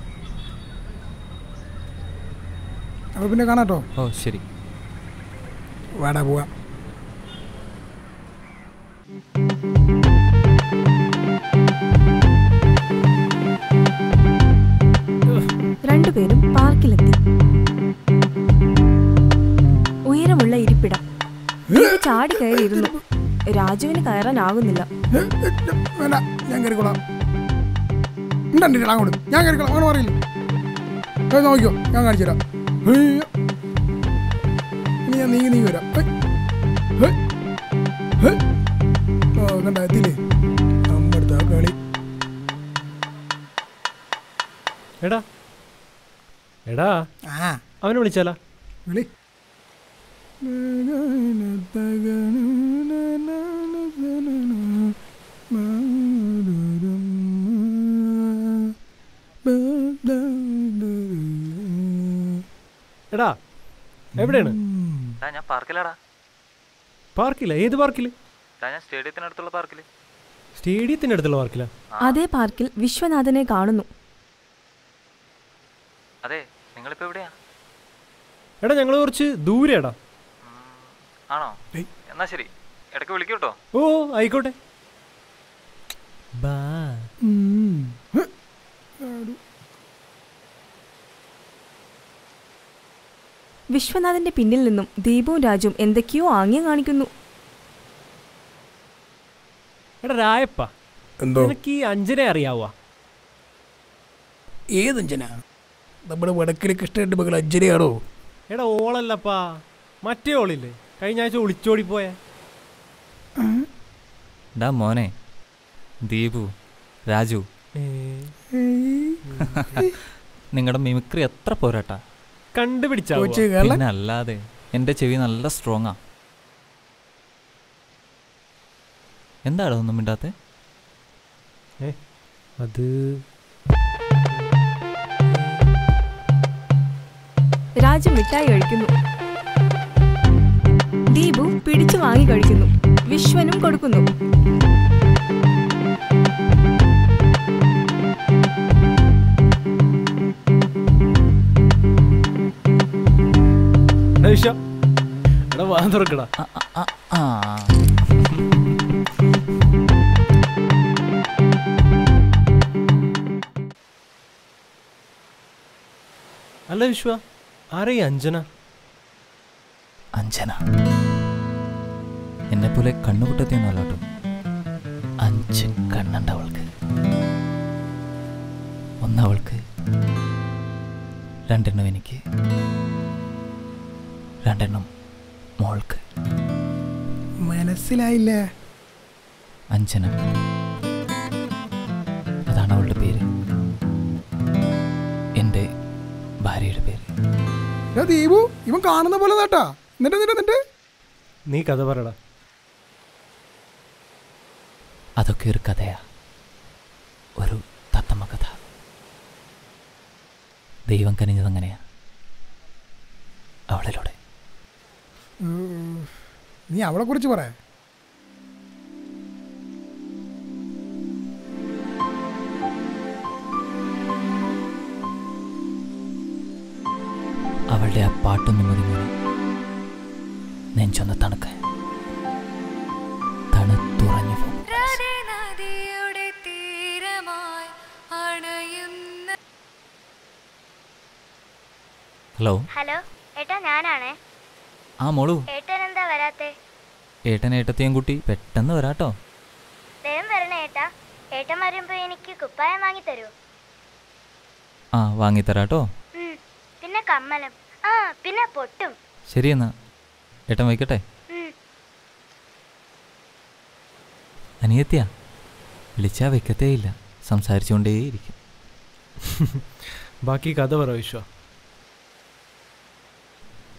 അപ്പോൾ പിന്നെ കാണാട്ടോ. ഓ ശരി. വാടാ പോവാം. രണ്ടുപേരും പാർക്കിലെത്തി. ഉയരമുള്ള ഇരിപ്പിടം. ചാടി കയറിയിരുന്നു. രാജുവിന് കയറാനാകുന്നില്ല. വേണ്ട, ഞാൻ കയറിക്കോളാം. അങ്ങോട്ട് ഞാൻ കയറിക്കോളാം. അങ്ങനെ പറയില്ല. നോക്കിയോ, ഞാൻ കാണിച്ചു തരാം. ഇനി ഞാൻ നീങ്ങി വരാം. ഓ കണ്ട എത്തിയില്ലേ നമ്മുടെ കളി. എടാ എടാ അവനെ വിളിച്ചാലാ? വിളി. എടാ എവിടെയാണ്? ഞാൻ പാർക്കിലാടാ. പാർക്കില്ല? ഏത് പാർക്കില്? ഞാൻ സ്റ്റേഡിയത്തിനടുത്തുള്ള പാർക്കില്. സ്റ്റേഡിയത്തിനടുത്തുള്ള പാർക്കിലാ? അതേ പാർക്കിൽ വിശ്വനാഥനെ കാണുന്നു. അതെ, നിങ്ങളിപ്പോ എവിടെയാ? എടാ ഞങ്ങൾ കുറച്ച് ദൂരെടാ. ആണോ? എന്നാ ശരി, ഇടയ്ക്ക് വിളിക്കൂട്ടോ. ഓ ആയിക്കോട്ടെ. വിശ്വനാഥന്റെ പിന്നിൽ നിന്നും ദീപുവും രാജുവും എന്തൊക്കെയോ ആംഗ്യം കാണിക്കുന്നു. എടാ രായപ്പ, എനിക്ക് ഈ അഞ്ജനെ അറിയാവോ? ഏതഞ്ജന? നമ്മുടെ വടക്കിലെ കൃഷ്ണന്റെ മകൾ അഞ്ജനയാണോ? എടാ ഓളല്ലപ്പാ, മറ്റേ ഓളില്ലേ കഴിഞ്ഞ ആഴ്ച ഒളിച്ചോടിപ്പോയ. ഡാ മോനെ ദീപു, രാജു, നിങ്ങളുടെ മിമിക്രി എത്ര പോരാട്ടാ. കണ്ടുപിടിച്ചാ? പിന്നെ അല്ലാതെ, എൻ്റെ ചെവി നല്ല സ്ട്രോങ്ങാ. എന്താടോ ഒന്നും മിണ്ടാത്തെ? അത് രാജു മിഠായി കഴിക്കുന്നു. ദീപു പിടിച്ചു വാങ്ങി കഴിക്കുന്നു. വിശ്വനും കൊടുക്കുന്നു. എടാ വാ തുറക്കടാ. അല്ല വിശ്വ, ആരാ ഈ അഞ്ജന? അഞ്ജന എന്നെപ്പോലെ കണ്ണുപൊട്ടത്തിയൊന്നുമല്ല കേട്ടോ. 5 കണ്ണുണ്ട് അവൾക്ക്. ഒന്നവൾക്ക്, 2 എണ്ണം എനിക്ക്, 2 എണ്ണം മോൾക്ക്. മനസ്സിലായില്ല. അഞ്ജന, അതാണ് അവളുടെ പേര്. എൻ്റെ ഭാര്യയുടെ പേര്. ദീപു, ഇവൻ കാണുന്ന പോലെ കേട്ടാ. എന്നിട്ട് നീ കഥ പറയടാ. അതൊക്കെ ഒരു കഥയാ, ഒരു തത്തമ്മ കഥ. ദൈവം കനിഞ്ഞതങ്ങനെയാ, അവളിലൂടെ. നീ അവളെ കുറിച്ച് പറയാ. അവളുടെ ആ പാട്ടൊന്നും മതി മോനെ, നെഞ്ചൊന്ന് തണുക്കാൻ. തണുത്തുറഞ്ഞു പോകും. ഹലോ ഹലോ ഏട്ടാ, ഞാനാണേ. ആ മോളു, ഏട്ടൻ എന്താ വരാത്തെ? ഏട്ടൻ ഏട്ടത്തെയും കൂട്ടി പെട്ടെന്ന് വരാട്ടോ. വേഗം വരണേ ഏട്ടാ. ഏട്ടൻ വരുമ്പോ എനിക്ക് കുപ്പായം വാങ്ങി തരൂ. ആ വാങ്ങിത്തരാട്ടോ. പിന്നെ കമ്മലും, ആ പിന്നെ പൊട്ടും. ശരി എന്നാ ഏട്ടൻ വയ്ക്കട്ടെ. അനിയത്തിയാ, വിളിച്ചാ വെക്കത്തേയില്ല, സംസാരിച്ചുകൊണ്ടേയിരിക്കും. ബാക്കി കഥ പറ വിശ്വ.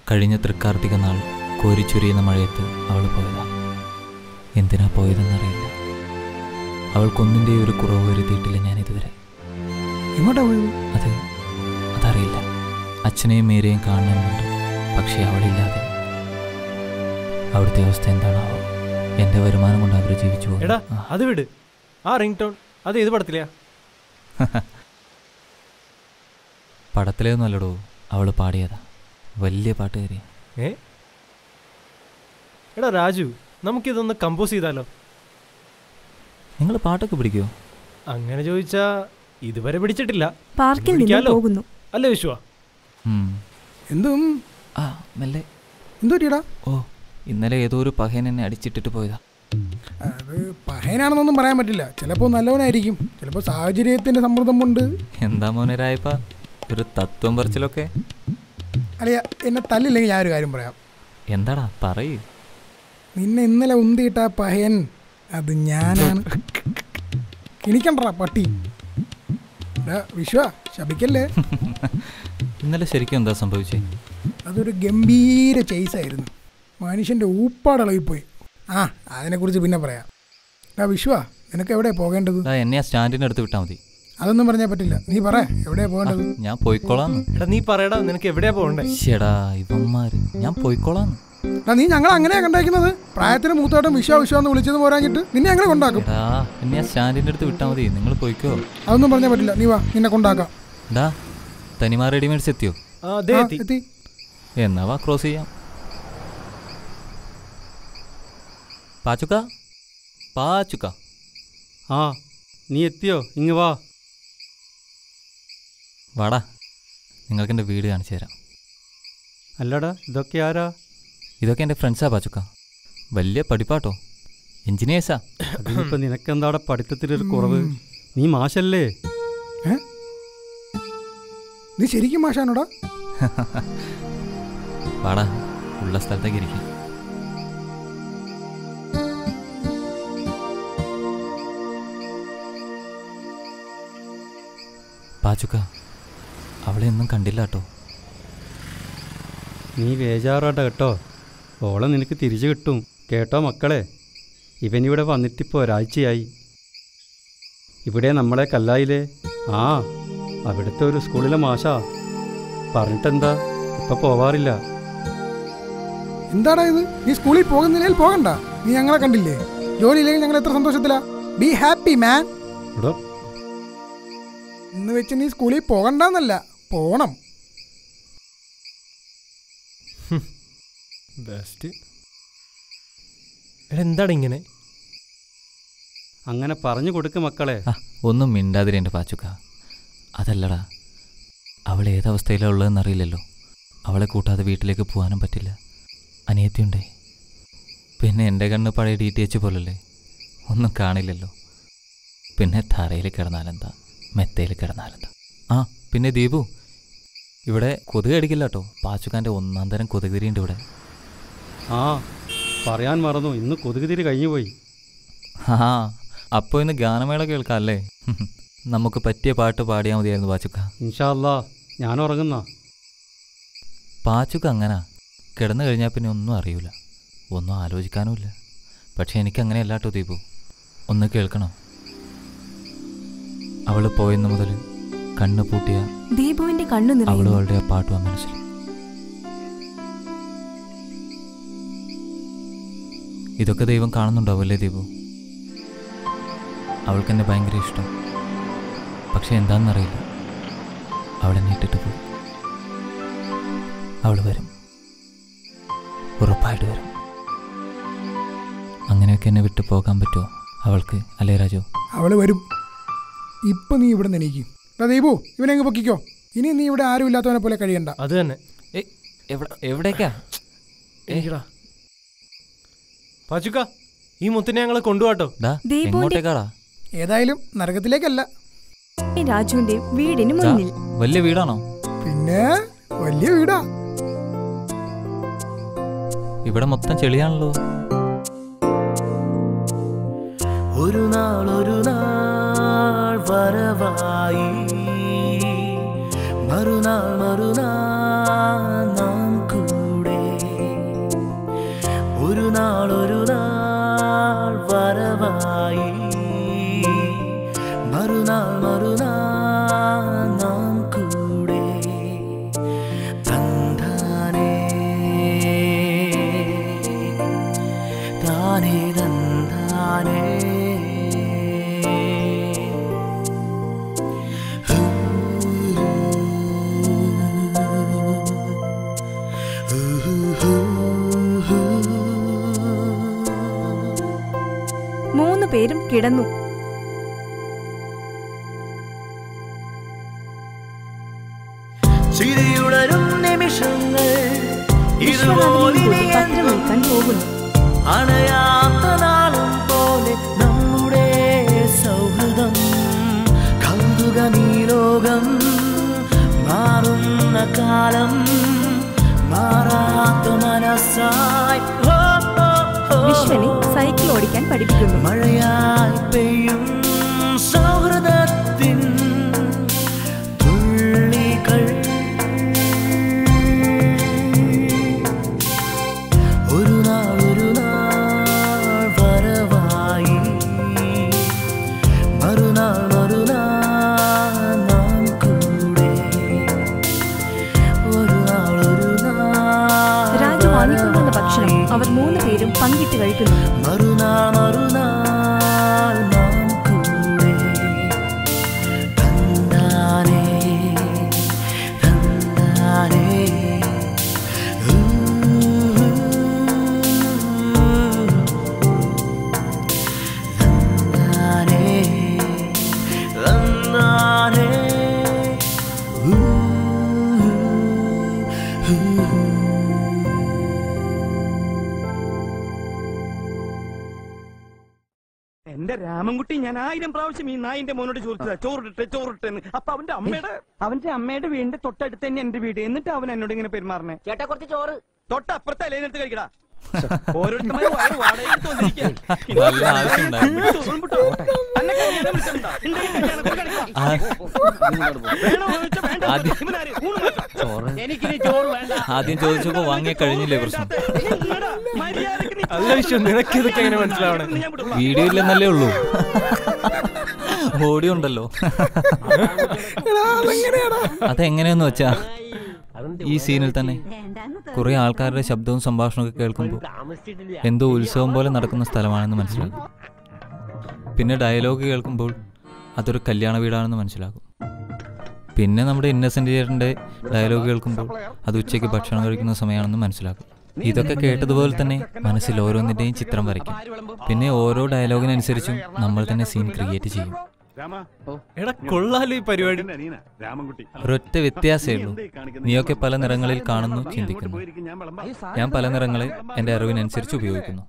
കഴിഞ്ഞ തൃക്കാർത്തിക നാൾ കോരിച്ചൊരിയുന്ന മഴയത്ത് അവൾ പോയതാ. എന്തിനാ പോയതെന്നറിയില്ല. അവൾക്കൊന്നിൻ്റെ ഒരു കുറവ് വരുത്തിയിട്ടില്ല ഞാൻ ഇതുവരെ. അതറിയില്ല. അച്ഛനെയും മേരെയും കാണണമെന്നുണ്ട്, പക്ഷേ അവളില്ലാതെ. അവിടുത്തെ അവസ്ഥ എന്താണാവോ? എൻ്റെ വരുമാനം കൊണ്ട് അവർ ജീവിച്ചു പോകും. എടാ അത് വിട്. ആ റിംഗ് ടോൺ അത് ഏത് പടത്തിലെയാ? പടത്തിലേയൊന്നും അല്ലടോ, അവൾ പാടിയതാ. വലിയ പാട്ടുകാരിയാ. എടാ രാജു, നമുക്കിതൊന്ന് കമ്പോസ് ചെയ്താലോ? നിങ്ങൾ പാട്ടൊക്കെ പിടിക്കുമോ? അങ്ങനെ ചോദിച്ചാ ഇതുവരെ പിടിച്ചിട്ടില്ല. പാർക്കിൽ നിന്ന് പോകുന്നു അല്ലേ വിശ്വ? എന്തും മെല്ലെ. എന്തോടാ? ഓ, ഇന്നലെ ഏതോ ഒരു പഹയൻ എന്നെ അടിച്ചിട്ടിട്ട് പോയതാ. അത് പഹയനാണെന്നൊന്നും പറയാൻ പറ്റില്ല. ചിലപ്പോൾ നല്ലവനായിരിക്കും, ചിലപ്പോൾ സാഹചര്യത്തിന്റെ സമ്മർദ്ദം കൊണ്ട്. എന്താ മോനെ രായപ്പ, ഒരു തത്വം പറച്ചിലൊക്കെ? അല്ലയ, എന്നെ തല്ലില്ലെങ്കിൽ ഞാൻ ഒരു കാര്യം പറയാം. എന്താടാ പറയൂ. നിന്നെ ഇന്നലെ ഉന്തിയിട്ട പഹയൻ അത് ഞാനാണ്. കിണിക്കണ്ടാ പട്ടി. വിശ്വ, ശപിക്കല്ലേ. ഇന്നലെ ശരിക്കും എന്താ സംഭവിച്ചേ? അതൊരു ഗംഭീര ചേസായിരുന്നു. മനുഷ്യൻ്റെ ഊപ്പാടളവിപ്പോയി. അതിനെക്കുറിച്ച് പിന്നെ പറയാം. വിശ്വ, നിനക്ക് എവിടെയാണ് പോകേണ്ടത്? എന്നെ ആ സ്റ്റാൻഡിൻ്റെ അടുത്ത് വിട്ടാൽ മതി. അതൊന്നും പറഞ്ഞാൽ പറ്റില്ല. നീ പറ, എവിടെയാ പോകേണ്ടത്? ഞാൻ പോയിക്കോളാന്ന്. എടാ നീ പറയടാ, നിനക്ക് എവിടെയാ പോകണ്ടേ? ചേടാ ഇവന്മാര്, ഞാൻ പോയിക്കോളാന്ന്. നീ ഞങ്ങൾ അങ്ങനെയാ കണ്ടേക്കുന്നത്. പ്രായത്തിന് മൂത്തോട്ടം വിശ്വ എന്ന് വിളിച്ചത് പോരാഞ്ഞിട്ട് നിന്നെ അങ്ങനെ കൊണ്ടാക്കും. എന്നെ ആ സ്റ്റാൻഡിൻ്റെ അടുത്ത് വിട്ടാൽ മതി, നിങ്ങൾ പോയിക്കോ. അതൊന്നും പറഞ്ഞാൽ പറ്റില്ല. നീ വാ, നിന്നെ കൊണ്ടാക്കാം. തനിമാ റെഡിമെയ്ഡ്സ് എത്തിയോ? എത്തി. എന്നാ വാ, ക്രോസ് ചെയ്യാം. പാച്ചുക്ക, പാച്ചുക്ക. നീ എത്തിയോ? ഇങ്ങ് വാ. വാടാ, നിങ്ങൾക്ക് എൻ്റെ വീട് കാണിച്ചു തരാം. അല്ലടാ, ഇതൊക്കെ ആരാ? ഇതൊക്കെ എൻ്റെ ഫ്രണ്ട്സാ പാച്ചുക്ക. വലിയ പഠിപ്പാട്ടോ, എഞ്ചിനീയേഴ്സാ. അതിനിപ്പോൾ നിനക്കെന്താടെ പഠിത്തത്തിലൊരു കുറവ്? നീ മാഷല്ലേ? നീ ശരിക്കും മാഷാണോടാ? വാടാ, ഉള്ള സ്ഥലത്തേക്ക് ഇരിക്കും. പാച്ചുക്ക, അവളെ ഒന്നും കണ്ടില്ല കേട്ടോ. നീ ബേജാറാട്ട കേട്ടോ, ഓളെ നിനക്ക് തിരിച്ചു കിട്ടും കേട്ടോ മക്കളെ. ഇവനിവിടെ വന്നിട്ടിപ്പോൾ ഒരാഴ്ചയായി. ഇവിടെ നമ്മളെ കല്ലായില്ലേ? അവിടുത്തെ ഒരു സ്കൂളിലെ മാഷാ. പറഞ്ഞിട്ടെന്താ, ഇപ്പം പോവാറില്ല. എന്താടാ ഇത്? നീ സ്കൂളിൽ പോകുന്നില്ലെങ്കിൽ പോകണ്ട. നീ ഞങ്ങളെ കണ്ടില്ലേ? ജോലി ഇല്ലെങ്കിൽ ഞങ്ങൾ എത്ര സന്തോഷത്തിലാ. ബി ഹാപ്പി മാൻ. ഇന്ന് വെച്ച് നീ സ്കൂളിൽ പോകണ്ടെന്നല്ല, പോണം. ബെസ്റ്റ്. എടാ എന്താണ് ഇങ്ങനെ? അങ്ങനെ പറഞ്ഞു കൊടുക്ക് മക്കളെ. ഒന്നും മിണ്ടാതിരി എൻ്റെ പാച്ചുക്ക. അതല്ലടാ, അവൾ ഏതവസ്ഥയിലാണ് ഉള്ളതെന്നറിയില്ലല്ലോ. അവളെ കൂട്ടാതെ വീട്ടിലേക്ക് പോകാനും പറ്റില്ല. അനിയത്തിയുണ്ടേ. പിന്നെ എൻ്റെ കണ്ണ് പഴയ DTH പോലല്ലേ, ഒന്നും കാണില്ലല്ലോ. പിന്നെ തറയിൽ കിടന്നാലെന്താ, മെത്തയിൽ കിടന്നാലെന്താ. ആ പിന്നെ ദീപു, ഇവിടെ കൊതുക് അടിക്കില്ല കേട്ടോ. പാച്ചുക്കാൻ്റെ ഒന്നാം തരം കൊതുകുതിരിയുണ്ട് ഇവിടെ. ആ പറയാൻ മറന്നു, ഇന്ന് കൊതുകുതിരി കഴിഞ്ഞു പോയി. ആ അപ്പോൾ ഇന്ന് ഗാനമേള കേൾക്കാം അല്ലേ? നമുക്ക് പറ്റിയ പാട്ട് പാടിയാൽ മതിയായിരുന്നു പാച്ചുക്ക. ഇൻഷാ അല്ലാ, ഞാൻ ഉറങ്ങുന്ന. പാച്ചുക്ക അങ്ങനെ കിടന്നു കഴിഞ്ഞാൽ പിന്നെ ഒന്നും അറിയില്ല, ഒന്നും ആലോചിക്കാനുമില്ല. പക്ഷെ എനിക്കങ്ങനെയല്ല കേട്ടോ ദീപു. ഒന്ന് കേൾക്കണോ? അവൾ പോയെന്ന് മുതൽ കണ്ണ് പൂട്ടിയ ദീപുവിന്റെ കണ്ണു അവളും അവളുടെ ആ പാട്ടും മനസ്സിൽ. ഇതൊക്കെ ദൈവം കാണുന്നുണ്ടാവുമല്ലേ ദീപു? അവൾക്കെന്നെ ഭയങ്കര ഇഷ്ടം. പക്ഷെ എന്താണെന്നറിയില്ല, അവളെന്നെ ഇട്ടിട്ട് പോയി. അവൾ വരും, ഉറപ്പായിട്ട് വരും. അങ്ങനെയൊക്കെ എന്നെ വിട്ടു പോകാൻ പറ്റുമോ അവൾക്ക്? അല്ലേ രാജു? അവള് വരും. ഇപ്പൊ നീ ഇവിടെ നിനക്ക് ദീപു, ഇവനെങ്ങ് പൊക്കിക്കോ. ഇനി നീ ഇവിടെ ആരും ഇല്ലാത്തവനെ പോലെ കഴിയണ്ട. അത് തന്നെ. എവിടേക്കാ? പാച്ചുക്ക, ഈ മുത്തിനെ ഞങ്ങളെ കൊണ്ടുപോട്ടോ. എങ്ങോട്ടേക്കാടാ? ഏതായാലും നരകത്തിലേക്കല്ല, രാജുവിന്റെ വീടിന് മുന്നിൽ. വലിയ വീടാണോ? പിന്നെ വലിയ വീടാ. ഇവിടെ മൊത്തം ചെളിയാണല്ലോ. ഒരു നാൾ വരവായി, മറുനാൾ നാം കൂടെ. ഒരു നാൾ വരവായി, മറുനാൾ നാം കൂടെ. തന്താനേ താനേ തന്താനേ. മൂന്ന് പേരും കിടന്നു. ചിരിയുണരും നിമിഷങ്ങൾ പത്രമേൽക്കാൻ പോകുന്നു. അണയാത്ത നാളും പോലെ നമ്മുടെ സൗഹൃദം. കൗതുക നീലോകം മാറുന്ന കാലം, മാറാത്ത മനസ്സായി. വിശ്വനെ സൈക്കിൾ ഓടിക്കാൻ പഠിപ്പിക്കുന്നു. മഴയായി പെയ്യും സൗഹൃദത്തിൻ തുള്ളികൾ. ഒരു നാൾ വരവായി, മറുനാൾ നാം കൂടെ. ഒരു നാൾ രാജു വാങ്ങിക്കൊണ്ടുവന്ന ഭക്ഷണം അവർ മൂന്ന് പേരും പങ്കിട്ട് കഴിക്കുന്നു. മറുനാൾ നാം കൂടെ. തന്താനേ തന്താനേ. തന്താനേ തന്താനേ. എന്റെ രാമൻകുട്ടി, ഞാൻ 1000 പ്രാവശ്യം ഈ നായിന്റെ മോനോട് ചോദിച്ചതാ ചോറിട്ടെന്ന്. അപ്പൊ അവന്റെ അമ്മയുടെ വീടിന്റെ തൊട്ടടുത്ത് തന്നെ എന്റെ വീട്. എന്നിട്ട് അവൻ എന്നോട് ഇങ്ങനെ പെരുമാറണേ. ചേട്ടാ കുറച്ച് ചോറ് തൊട്ടപ്പുറത്തെ അലേനെടുത്ത് കഴിക്കടാ. ഓരോരുത്തരും ആദ്യം ചോദിച്ചപ്പോ വാങ്ങിയ കഴിഞ്ഞില്ലേ പ്രശ്നം? വീഡിയോ ഇല്ലെന്നല്ലേ ഉള്ളൂ, ഓഡിയോ ഉണ്ടല്ലോ. അതെങ്ങനെയെന്ന് വെച്ചാ ഈ സീനിൽ തന്നെ കുറെ ആൾക്കാരുടെ ശബ്ദവും സംഭാഷണമൊക്കെ കേൾക്കുമ്പോൾ എന്തോ ഉത്സവം പോലെ നടക്കുന്ന സ്ഥലമാണെന്ന് മനസ്സിലാകും. പിന്നെ ഡയലോഗ് കേൾക്കുമ്പോൾ അതൊരു കല്യാണ വീടാണെന്ന് മനസ്സിലാകും. പിന്നെ നമ്മുടെ ഇന്നസെന്റ് ചേട്ടൻ്റെ ഡയലോഗ് കേൾക്കുമ്പോൾ അത് ഉച്ചയ്ക്ക് ഭക്ഷണം കഴിക്കുന്ന സമയമാണെന്ന് മനസ്സിലാക്കും. ഇതൊക്കെ കേട്ടതുപോലെ തന്നെ മനസ്സിൽ ഓരോന്നിൻ്റെയും ചിത്രം വരയ്ക്കും. പിന്നെ ഓരോ ഡയലോഗിനനുസരിച്ചും നമ്മൾ തന്നെ സീൻ ക്രിയേറ്റ് ചെയ്യും. എടാ കൊള്ളാലോ ഈ പരിപാടി. ഒരൊറ്റ വ്യത്യാസമേ ഉള്ളൂ, നീയൊക്കെ പല നിറങ്ങളിൽ കാണുന്നു, ചിന്തിക്കുന്നു. ഞാൻ പല നിറങ്ങളെ എൻ്റെ അറിവിനനുസരിച്ച് ഉപയോഗിക്കുന്നു.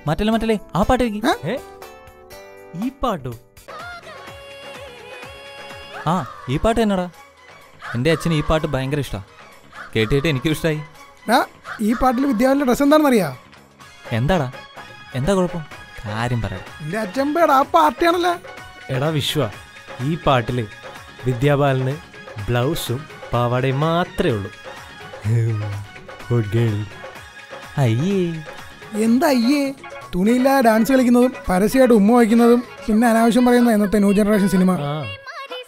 മറ്റല്ലേ ആ പാട്ട് ഈ പാട്ടോ? ആ ഈ പാട്ട് എന്നടാ. എൻ്റെ അച്ഛന് ഈ പാട്ട് ഭയങ്കര ഇഷ്ടമാണ്. കേട്ടിട്ട് എനിക്കും ഇഷ്ടമായി. ഈ പാട്ടിൽ വിദ്യാഭ്യാസ ഡ്രസ് എന്താണെന്നറിയാ? എന്താടാ, എന്താ കുഴപ്പം? കാര്യം പറയാം. എൻ്റെ അച്ഛമ്പേടാ ആ പാർട്ടിയാണല്ലോ. എടാ വിശ്വ, ഈ പാട്ടില് വിദ്യാബാലന് ബ്ലൗസും പാവാടയും മാത്രമേ ഉള്ളൂ. അയ്യേ എന്താ അയ്യേ? തുണിയില്ല ഡാൻസ് കളിക്കുന്നതും പരസ്യമായിട്ട് ഉമ്മ വയ്ക്കുന്നതും പിന്നെ അനാവശ്യം പറയുന്ന ഇന്നത്തെ ന്യൂ ജനറേഷൻ സിനിമ.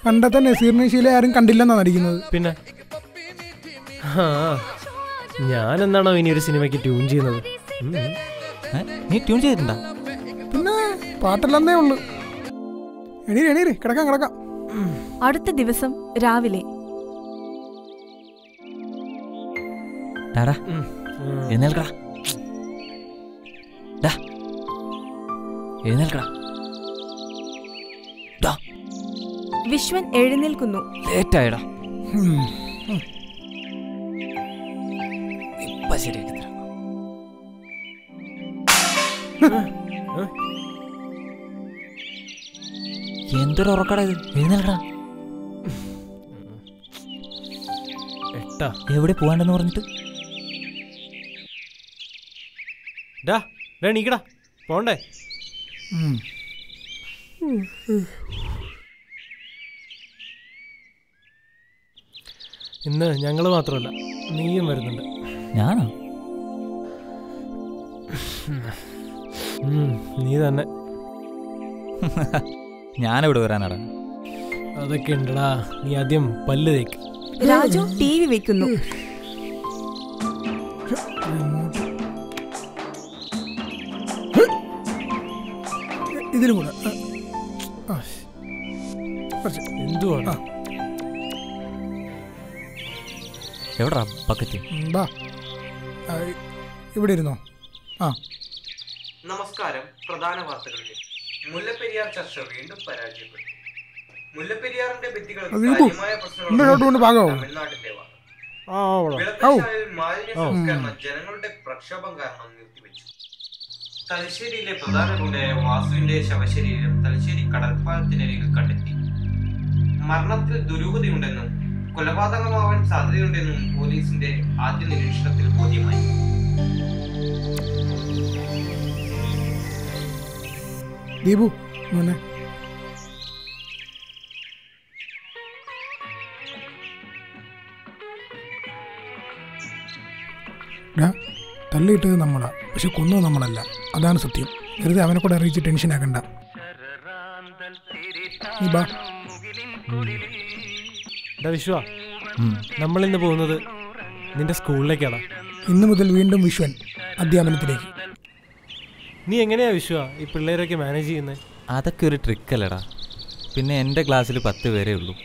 പണ്ടത്തെ നസീറിനെ ശീല ആരും കണ്ടില്ലെന്നാണ് നടിക്കുന്നത്. പിന്നെ ഞാൻ എന്താണോ ഇനി ഒരു സിനിമയ്ക്ക് ട്യൂൺ ചെയ്യുന്നത്? നീ ട്യൂൺ ചെയ്തിട്ടുണ്ടോ? പിന്നെ പാട്ടല്ലെന്നേ ഉള്ളു. എണീര് കിടക്കാം. അടുത്ത ദിവസം രാവിലെ വിശ്വൻ എഴുന്നേൽക്കുന്നു. ലേറ്റായടാ. ഇപ്പൊ ശരിയാക്കി തരാം. എന്തൊരു ഉറക്കടാ ഇത്. എഴുന്നേൽക്കടാ. എവിടെ പോവാണ്ടെന്ന് പറഞ്ഞിട്ട് നീക്കടാ, പോണ്ടേ? ഇന്ന് ഞങ്ങൾ മാത്രമല്ല, നീയും വരുന്നുണ്ട്. ഞാനോ? നീ തന്നെ. ഞാനെവിടെ വരാനാടാ? അതൊക്കെ ഉണ്ടടാ, നീ ആദ്യം പല്ല് തേക്ക്. രാജു TV വെക്കുന്നു. ഇതിലും കൂടെ എന്തുവാണ്? എവിടാ ബക്കറ്റ്? ഇവിടെ ഇരുന്നോ? നമസ്കാരം. പ്രധാന വാർത്തകളിൽ മുല്ലപ്പെരിയാർ ചർച്ച വീണ്ടും പരാജയപ്പെട്ടു. മുല്ലപ്പെരിയാറിന്റെ ഭിത്തികൾക്ക് കാര്യമായ പ്രശ്നങ്ങൾ തമിഴ്നാട്ടിന്റെ മാലിന്യ സംസ്കരണം ജനങ്ങളുടെ പ്രക്ഷോഭം കാരണം നിർത്തിവെച്ചു. തലശ്ശേരിയിലെ പ്രധാന റോഡായ വാസുവിന്റെ ശവശരീരം തലശ്ശേരി കടൽപ്പാലത്തിനരികിൽ കണ്ടെത്തി. മരണത്തിൽ ദുരൂഹതയുണ്ടെന്നും കൊലപാതകമാവാൻ സാധ്യതയുണ്ടെന്നും പോലീസിന്റെ ആദ്യ നിരീക്ഷണത്തിൽ ബോധ്യമായി. ദീപു മോനെ, തള്ളിയിട്ടത് നമ്മളാ, പക്ഷെ കൊന്നത് നമ്മളല്ല. അതാണ് സത്യം. വെറുതെ അവനെ കൂടെ അറിയിച്ച് ടെൻഷൻ ആക്കണ്ട. വിശ്വ, നമ്മളിന്ന് പോകുന്നത് നിന്റെ സ്കൂളിലേക്കാണ്. ഇന്നു മുതൽ വീണ്ടും വിശ്വൻ അധ്യാപനത്തിലേക്ക്. നീ എങ്ങനെയാ വിശ്വ ഈ പിള്ളേരൊക്കെ മാനേജ് ചെയ്യുന്നത്? അതൊക്കെ ഒരു ട്രിക്കല്ലടാ. പിന്നെ എൻ്റെ ക്ലാസ്സിൽ 10 പേരേ ഉള്ളൂ.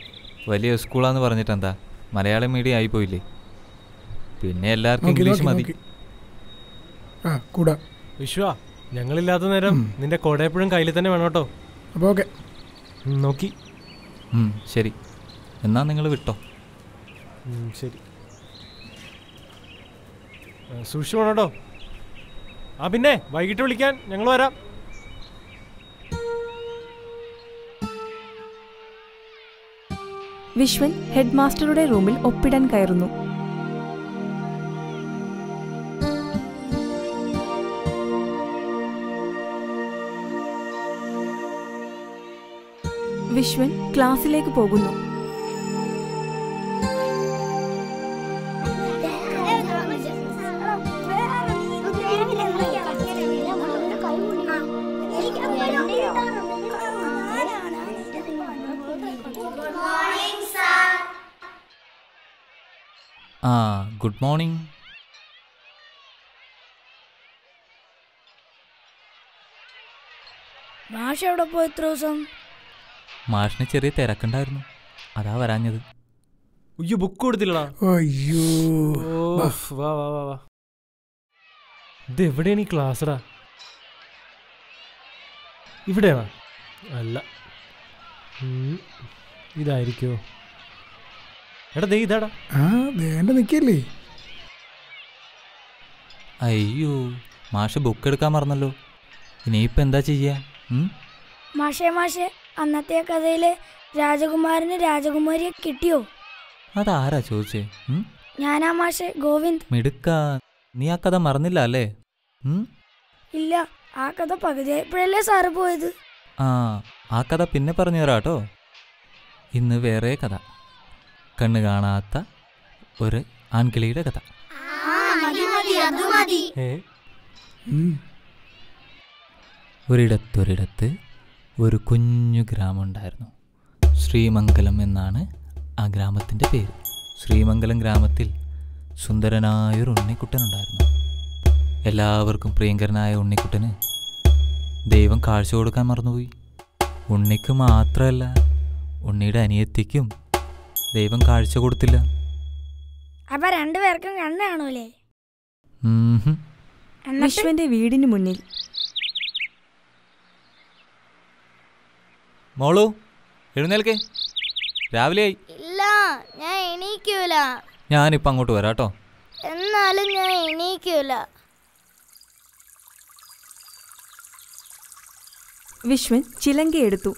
വലിയ സ്കൂളാന്ന് പറഞ്ഞിട്ട് എന്താ, മലയാളം മീഡിയം ആയിപ്പോയില്ലേ. പിന്നെ എല്ലാവർക്കും ഇംഗ്ലീഷ് മതി. വിശ്വ, ഞങ്ങളില്ലാത്ത നേരം നിന്റെ കൊട എപ്പോഴും കയ്യിൽ തന്നെ വേണം കേട്ടോ. അപ്പോൾ ഓക്കെ, നോക്കി. ശരി, എന്നാ നിങ്ങൾ വിട്ടോ. ശരി, സൂക്ഷിച്ചു വേണം കേട്ടോ. പിന്നെ വൈകിട്ട് വിളിക്കാൻ ഞങ്ങൾ വരാം. വിശ്വൻ ഹെഡ് മാസ്റ്ററുടെ റൂമിൽ ഒപ്പിടാൻ കയറുന്നു. വിശ്വൻ ക്ലാസ്സിലേക്ക് പോകുന്നു. Good morning. മാഷ് എവിടെ പോയി ഇത്ര ദിവസം? മാഷിന് ചെറിയ തിരക്കുണ്ടായിരുന്നു, അതാ വരാഞ്ഞത്. അയ്യോ ബുക്ക് കൊടുത്തില്ലടാ. അയ്യോ വാ വാ വാ വാ. ഇത് എവിടെയാണ് ഈ ക്ലാസ്സടാ? ഇവിടെയാണോ? അല്ല, ഇതായിരിക്കോ? എടാ ദേ ഇതാടാ. ആ വേണ്ട നിൽക്കല്ലേ. അയ്യോ, മാഷ് ബുക്ക് എടുക്കാൻ മറന്നല്ലോ. ഇനിയിപ്പോൾ എന്താ ചെയ്യാ? മാഷേ അന്നത്തെ കഥയില് രാജകുമാരന് രാജകുമാരിയെ കിട്ടിയോ? അതാരാ ചോദിച്ചേ? ഞാനാ മാഷെ, ഗോവിന്ദ്. മിടുക്ക, നീ ആ കഥ മറന്നില്ല അല്ലേ? ഇല്ല, ആ കഥ പകുതിയായപ്പോഴല്ലേ സാറ് പോയത്. ആ കഥ പിന്നെ പറഞ്ഞു തരാട്ടോ. ഇന്ന് വേറെ കഥ, കണ്ണ് കാണാത്ത ഒരു ആൺകിളിയുടെ കഥ. ഒരിടത്തൊരിടത്ത് ഒരു കുഞ്ഞു ഗ്രാമമുണ്ടായിരുന്നു. ശ്രീമംഗലം എന്നാണ് ആ ഗ്രാമത്തിൻ്റെ പേര്. ശ്രീമംഗലം ഗ്രാമത്തിൽ സുന്ദരനായൊരു ഉണ്ണിക്കുട്ടനുണ്ടായിരുന്നു. എല്ലാവർക്കും പ്രിയങ്കരനായ ഉണ്ണിക്കുട്ടന് ദൈവം കാഴ്ച കൊടുക്കാൻ മറന്നുപോയി. ഉണ്ണിക്ക് മാത്രമല്ല, ഉണ്ണിയുടെ അനിയത്തിക്കും ദൈവം കാഴ്ച കൊടുത്തില്ല. അപ്പൊ രണ്ടുപേർക്കും കണ്ണ് കാണൂലേ? വിശ്വന്റെ വീടിന് മുന്നിൽ. മോളു എഴുന്നേൽക്കേ, രാവിലെയായി. ഇല്ല, ഞാൻ എണീക്കൂല. ഞാനിപ്പോൾ അങ്ങോട്ട് വരാട്ടോ. എന്നാലും ഞാൻ എണീക്കൂല. വിശ്വൻ ചിലങ്കയെടുത്തു.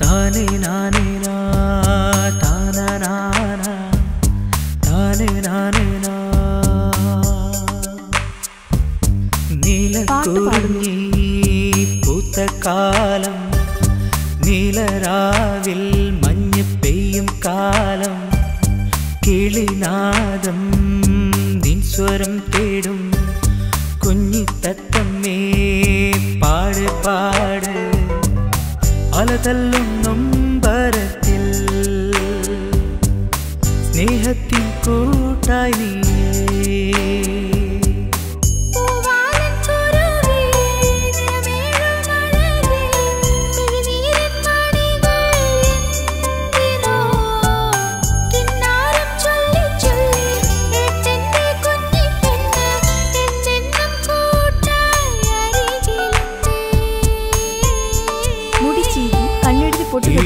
താനേ നാനേ നാ താനാ നാനാ താനേ നാനേ നാ നീലക്കുറിഞ്ഞി പൂത്തക്കാലം, നീലരാവിൽ മഞ്ഞ് പെയ്യും കാലം, കിളിനാദം നിൻസ്വരം തേടും കുഞ്ഞിത്തത്തമ്മേ പാട് പാട്, അലതല്ലും നൊമ്പരത്തിൽ സ്നേഹത്തിൻ കൂട്ടായി നീയേ.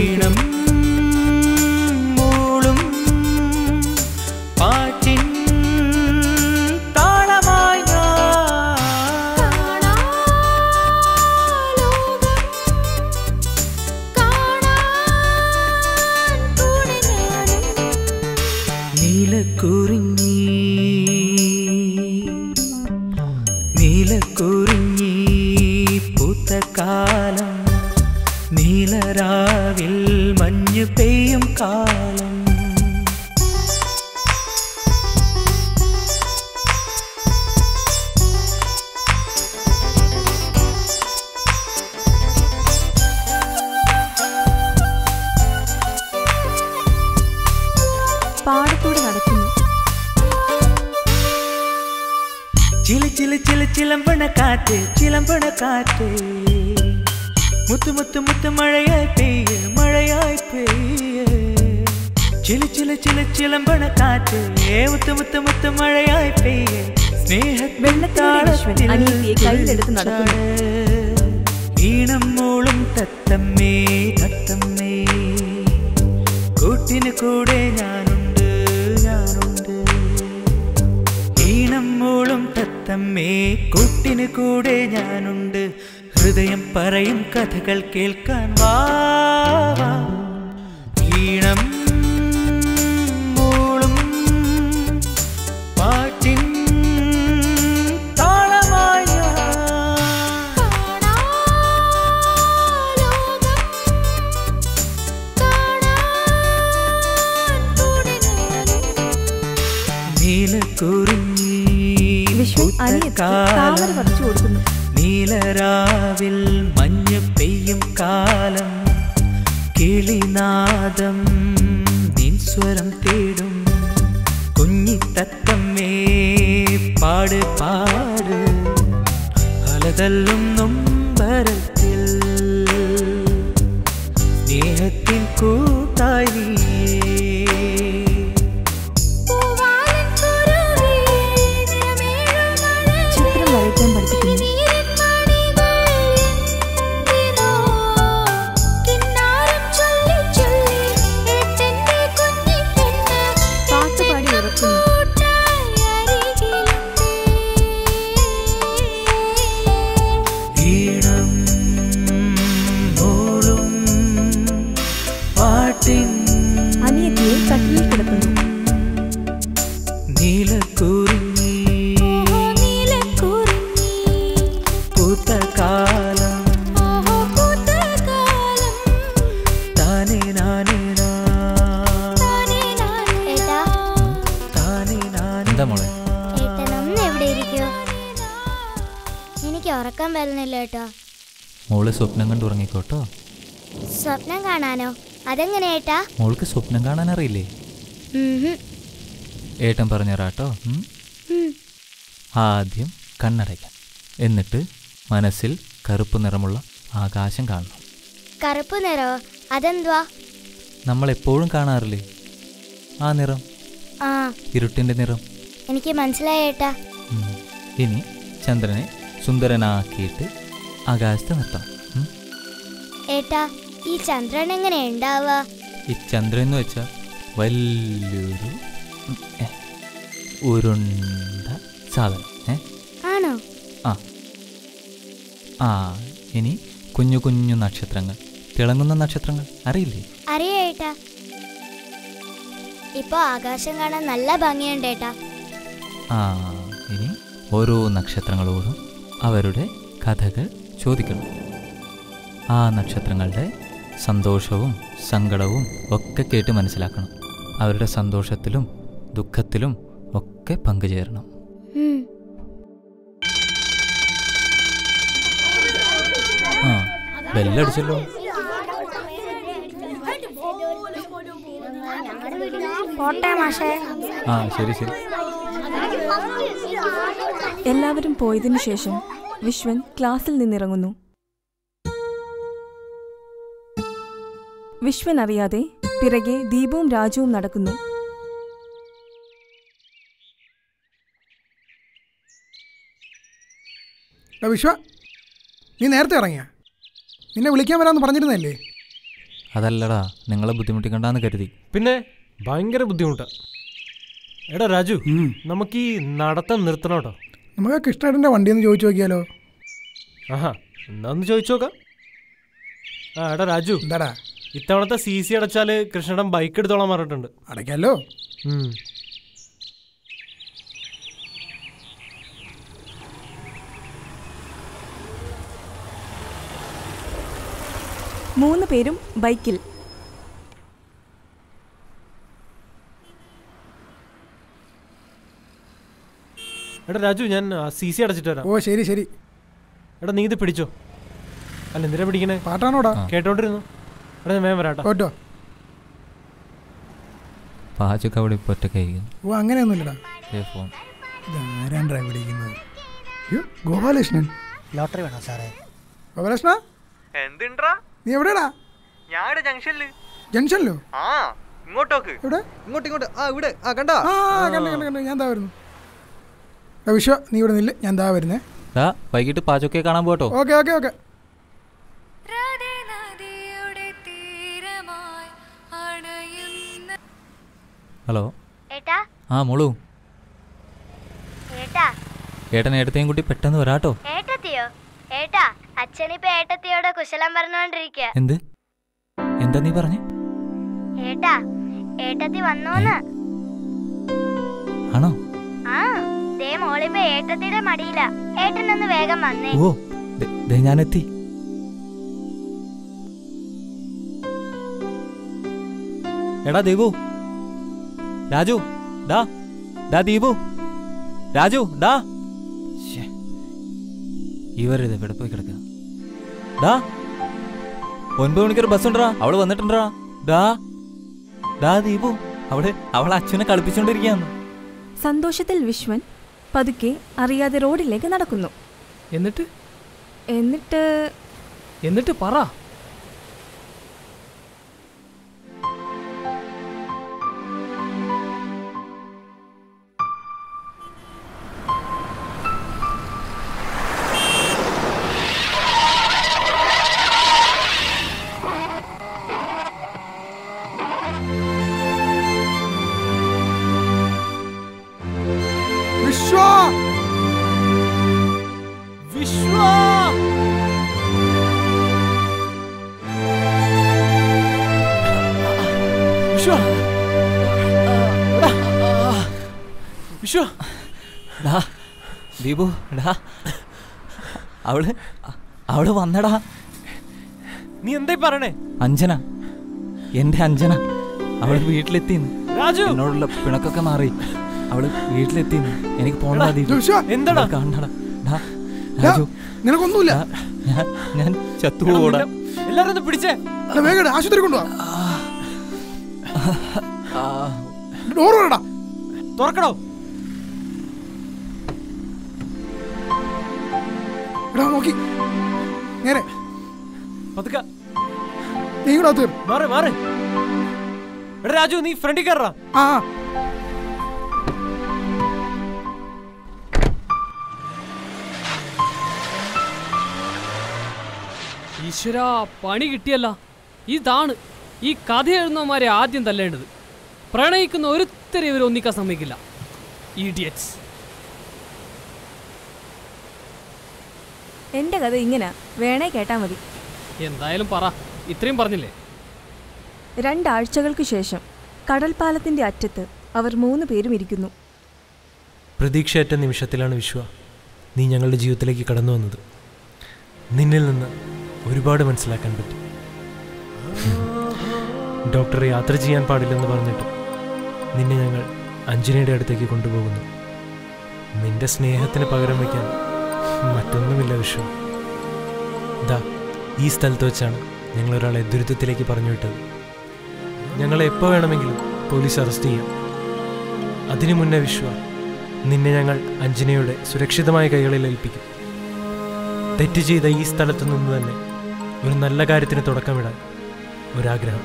ഈണം മൂളും പാട്ടിൻ താളമായി നീലക്കുറിഞ്ഞി നീലക്കുറിഞ്ഞി പൂത്തക്കാലം, നീലരാവിൽ മഞ്ഞ് പെയ്യും കാലം. പാടത്തൂടെ നടക്കുന്നു. ചില ചില ചില ചിലമ്പണ കാറ്റ്, ചിലമ്പണ കാറ്റ്, മുത്തു മുത്തു മുത്തു മഴയായി പെയ്യ, മഴയായി പെയ്യ. ചില ചില ചില ചിലമ്പണ കാറ്റ്, മുത്തു മുത്തു മുത്തു മഴയായി പെയ്യ. സ്നേഹത്താളത്തിൽ ഈണം മൂളും തത്തമ്മേ തത്തമ്മേ, കൂട്ടിന് കൂടെ ഞാനുണ്ട് ഞാനുണ്ട്. ഈണം മൂളും തത്തമ്മേ, കൂട്ടിന് കൂടെ ഞാനുണ്ട്. ഹൃദയം പറയും കഥകൾ കേൾക്കാൻ വാ. ഈണം മൂളും പാട്ടിൻ താളമായ നീലക്കുറിഞ്ഞി നീലരാവിൽ മഞ്ഞ് പെയ്യും കാലം, കിളിനാദം നിൻ സ്വരം തേടും കുഞ്ഞിത്തത്തമ്മേ പാട് പാട് അലതല്ലും നൊമ്പരത്തിൽ സ്നേഹത്തിൻ കൂട്ടായി ചിത്രം വരയ്ക്കാൻ പഠിപ്പിക്കുന്നു. പാട്ടുപാടി ഉറക്കുന്നു. ഈണം മൂളും പാട്ടിൻ അനിയത്തിയെ കട്ടിലിൽ കിടക്കുന്നു. നീലക്കുറിഞ്ഞി പൂത്ത കാലം താനേ നാനേ എന്താ മോളെ? ഏട്ടനൊന്ന് എവിടെ ഇരിക്കോ? എനിക്ക് ഉറക്കം വരുന്നില്ല ഏട്ടാ. മോള് സ്വപ്നം കണ്ട് ഉറങ്ങിക്കോട്ടോ. സ്വപ്നം കാണാനോ? അതെങ്ങനെ ഏട്ടാ? മോൾക്ക് സ്വപ്നം കാണാൻ അറിയില്ലേ? ഏട്ടൻ പറഞ്ഞറാട്ടോ. ആദ്യം കണ്ണടയ്ക്കാം, എന്നിട്ട് മനസ്സിൽ കറുപ്പ് നിറമുള്ള ആകാശം കാണണം. കറുപ്പ് നിറോ? അതെന്തുവാ? നമ്മളെപ്പോഴും കാണാറില്ലേ ആ നിറം, ആ ഇരുട്ടിൻ്റെ നിറം. എനിക്ക് മനസ്സിലായി ഏട്ടാ. ഇനി ചന്ദ്രനെ സുന്ദരനാക്കിയിട്ട് ആകാശത്ത് നിർത്തണം. ഏട്ടാ, ഈ ചന്ദ്രൻ എങ്ങനെ ഉണ്ടാവുക? ഈ ചന്ദ്രൻ എന്ന് വെച്ചാൽ വലിയൊരു ഉരുണ്ട സാധനം. ആണോ? ആ ആ ഇനി കുഞ്ഞു കുഞ്ഞു നക്ഷത്രങ്ങൾ, തിളങ്ങുന്ന നക്ഷത്രങ്ങൾ അറിയില്ലേ? അറിയാ ഏട്ടാ. ഇപ്പൊ ആകാശം കാണാൻ നല്ല ഭംഗിയുണ്ട് ഏട്ടാ. ആ ഇനി ഓരോ നക്ഷത്രങ്ങളോടും അവരുടെ കഥകൾ ചോദിക്കണം. ആ നക്ഷത്രങ്ങളുടെ സന്തോഷവും സങ്കടവും ഒക്കെ കേട്ട് മനസ്സിലാക്കണം. അവരുടെ സന്തോഷത്തിലും ദുഃഖത്തിലും ഒക്കെ പങ്കുചേരണം. ആ ബെല്ലടിച്ചല്ലോ. ആ ശരി ശരി. എല്ലാവരും പോയതിനു ശേഷം വിശ്വൻ ക്ലാസ്സിൽ നിന്നിറങ്ങുന്നു. വിശ്വൻ അറിയാതെ പിറകെ ദീപവും രാജുവും നടക്കുന്നു. വിശ്വ, നീ നേരത്തെ ഇറങ്ങിയ? നിന്നെ വിളിക്കാൻ വരാമെന്ന് പറഞ്ഞിരുന്നല്ലേ? അതല്ലടാ, നിങ്ങളെ ബുദ്ധിമുട്ടിക്കണ്ടെന്ന് കരുതി. പിന്നെ ഭയങ്കര ബുദ്ധിമുട്ടാ. എടാ രാജു, നമുക്ക് ഈ നടത്തം നിർത്തണം കേട്ടോ. നമുക്ക് കൃഷ്ണേട്ടൻ്റെ വണ്ടിയൊന്ന് ചോദിച്ചു നോക്കിയാലോ? ആഹാ, എന്നാ ഒന്ന് ചോദിച്ചു നോക്കാം. ആ എടാ രാജു, എന്താടാ? ഇത്തവണത്തെ CC അടച്ചാൽ കൃഷ്ണേട്ടൻ ബൈക്ക് എടുത്തോളാൻ പറഞ്ഞിട്ടുണ്ട്. അടയ്ക്കാലോ? മൂന്ന് പേരും ബൈക്കിൽ. എടാ രാജു, ഞാൻ CC അടച്ചിട്ട് വരാം. ഓ ശരി ശരി. എടാ നീ ഇത് പിടിച്ചോ. അല്ല എന്തിനാ പിടിക്കണേ? പാട്ടാണോടാ? കേട്ടോണ്ടിരുന്നു. എടാ ഞാൻ വേഗം വരാട്ടോ. കേട്ടോ. പാചക അവിടെ ഇപ്പോൾ ഒറ്റ കഴിക്കും. ഓ അങ്ങനെയൊന്നുമില്ലടാ. ഫോൺ ഇതാരാണ്ടാ വിളിക്കുന്നത്? ഗോപാലകൃഷ്ണൻ. ലോട്ടറി വേണോ സാറേ? ഗോപാലകൃഷ്ണ, എന്തിണ്ടാ? നീ എവിടെയാടാ? ഞാൻ ജംഗ്ഷനില്. ജംഗ്ഷനിലോ? ആ ഇങ്ങോട്ടോക്ക്. എവിടെ? ഇങ്ങോട്ട്. ആ ഇവിടെ. ആ കണ്ടോ? കണ്ടു. ഞാൻ ദാ വരുന്നു. വിശ്വ, നീ ഇവിടെ നില്ല്, ഞാൻ ദാ വരുന്നേ. വൈകിട്ട് പാചൊക്കെ കാണാൻ പോട്ടോ. Okay okay okay. ഹലോ. ഏട്ടാ. ആ മോളു. ഏട്ടാ. ഏട്ടൻ ഏട്ടത്തെയും കൂട്ടി പെട്ടെന്ന് വരാട്ടോ. ഏട്ടത്തിയോ? ഏട്ടാ, അച്ഛനിപ്പോ ഏട്ടത്തിയോട് കുശലം പറഞ്ഞോണ്ടിരിക്കുക. എന്ത്? എന്താ നീ പറഞ്ഞേ? ഏട്ടാ, ഏട്ടത്തി വന്നോന്ന്. ആണോ? ആ, ദേ മോളിപ്പോ ഏട്ടത്തിയുടെ മടിയില. ഏട്ടനൊന്ന് വേഗം വന്നേ. ഓ ഞാനെത്തി. എടാ ദീപു, രാജു, ഡാ ദീപു, രാജു, ഡാ. ഇവരിത് എവിടെ പോയി കിടക്കുക? ഡാ 9 മണിക്കൊരു ബസ് ഉണ്ടാ, അവള് വന്നിട്ടുണ്ടാ. ഡാ ഡാ ദീപു, അവളെ അച്ഛനെ കളിപ്പിച്ചോണ്ടിരിക്കുകയാണ്. സന്തോഷത്തിൽ വിശ്വൻ പതുക്കെ അറിയാതെ റോഡിലേക്ക് നടക്കുന്നു. എന്നിട്ട് പറ. ദീപു ഡാ, അവള് വന്നടാ. നീ എന്തായി പറയണേ? അഞ്ജന, എന്റെ അഞ്ജന, അവള് വീട്ടിലെത്തിന്ന്. എന്നോടുള്ള പിണക്കൊക്കെ മാറി അവള് വീട്ടിലെത്തിന്ന്. എനിക്ക് പോണടാ ദീപു. എന്താടാ കാണടാ. രാജു, നിനക്കൊന്നുമില്ല. ഞാൻ ചത്തുപോടാ. എല്ലാരും ഒന്ന് പിടിച്ചേ. വേഗം ആശുപത്രി കൊണ്ടുവാ. തുറക്കണോ? നോക്കി നേരെ പതുക്കെ. നീ കൂടെ മാറ് മാറ്. എടാ രാജു, നീ ഫ്രണ്ടിൽ കയറാ. ഈശ്വരാ, പണി കിട്ടിയല്ല. ഇതാണ് ഈ കഥ എഴുതുന്നവന്മാരെ ആദ്യം തല്ലേണ്ടത്. പ്രണയിക്കുന്ന ഒരുത്തരെ ഇവർ ഒന്നിക്കാൻ സമ്മതിക്കില്ല. ഇഡിയറ്റ്സ്. എന്റെ കഥ ഇങ്ങനെ വേണേ കേട്ടാ മതി. എന്തായാലും പറ, ഇത്രയും പറഞ്ഞില്ലേ. 2 ആഴ്ചകൾക്ക് ശേഷം കടൽപ്പാലത്തിന്റെ അറ്റത്ത് അവർ 3 പേരും ഇരിക്കുന്നു. പ്രതീക്ഷയറ്റ നിമിഷത്തിലാണ് വിശ്വ നീ ഞങ്ങളുടെ ജീവിതത്തിലേക്ക് കടന്നു വന്നത്. നിന്നിൽ നിന്ന് ഒരുപാട് മനസ്സിലാക്കാൻ പറ്റി. ഡോക്ടർ യാത്ര ചെയ്യാൻ പാടില്ലെന്ന് പറഞ്ഞിട്ട് നിന്നെ ഞങ്ങൾ അഞ്ജനയുടെ അടുത്തേക്ക് കൊണ്ടുപോകുന്നു. നിന്റെ സ്നേഹത്തിന് പകരം വയ്ക്കാൻ മറ്റൊന്നുമില്ല വിശ്വ. ദാ ഈ സ്ഥലത്ത് വെച്ചാണ് ഞങ്ങളൊരാളെ ദുരിതത്തിലേക്ക് പറഞ്ഞു വിട്ടത്. ഞങ്ങളെ എപ്പോൾ വേണമെങ്കിലും പോലീസ് അറസ്റ്റ് ചെയ്യാം. അതിനു മുന്നേ വിശ്വ നിന്നെ ഞങ്ങൾ അഞ്ജനയുടെ സുരക്ഷിതമായ കൈകളിൽ ഏൽപ്പിക്കും. തെറ്റ് ചെയ്ത ഈ സ്ഥലത്തു നിന്ന് തന്നെ ഒരു നല്ല കാര്യത്തിന് തുടക്കമിടാൻ ഒരാഗ്രഹം.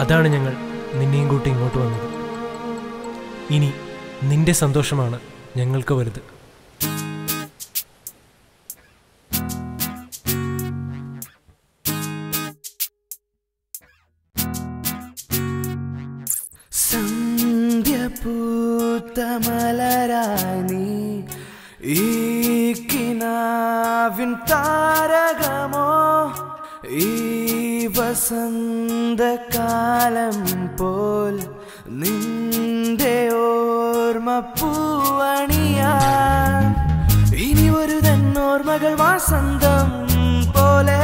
അതാണ് ഞങ്ങൾ നിന്നെയും കൂട്ടി ഇങ്ങോട്ട് വന്നത്. ഇനി നിന്റെ സന്തോഷമാണ് ഞങ്ങൾക്ക് വലുത്. സന്ധ്യപൂത്തമലരായി ഈ കിനാവിൻ താരകമോ, ഈ വസന്തകാലം പോൽ നിന്റെ ഓർമ്മ പൂവണിയാൻ. ഇനി ഒരു തന്നോർമ്മകൾ വസന്തം പോലെ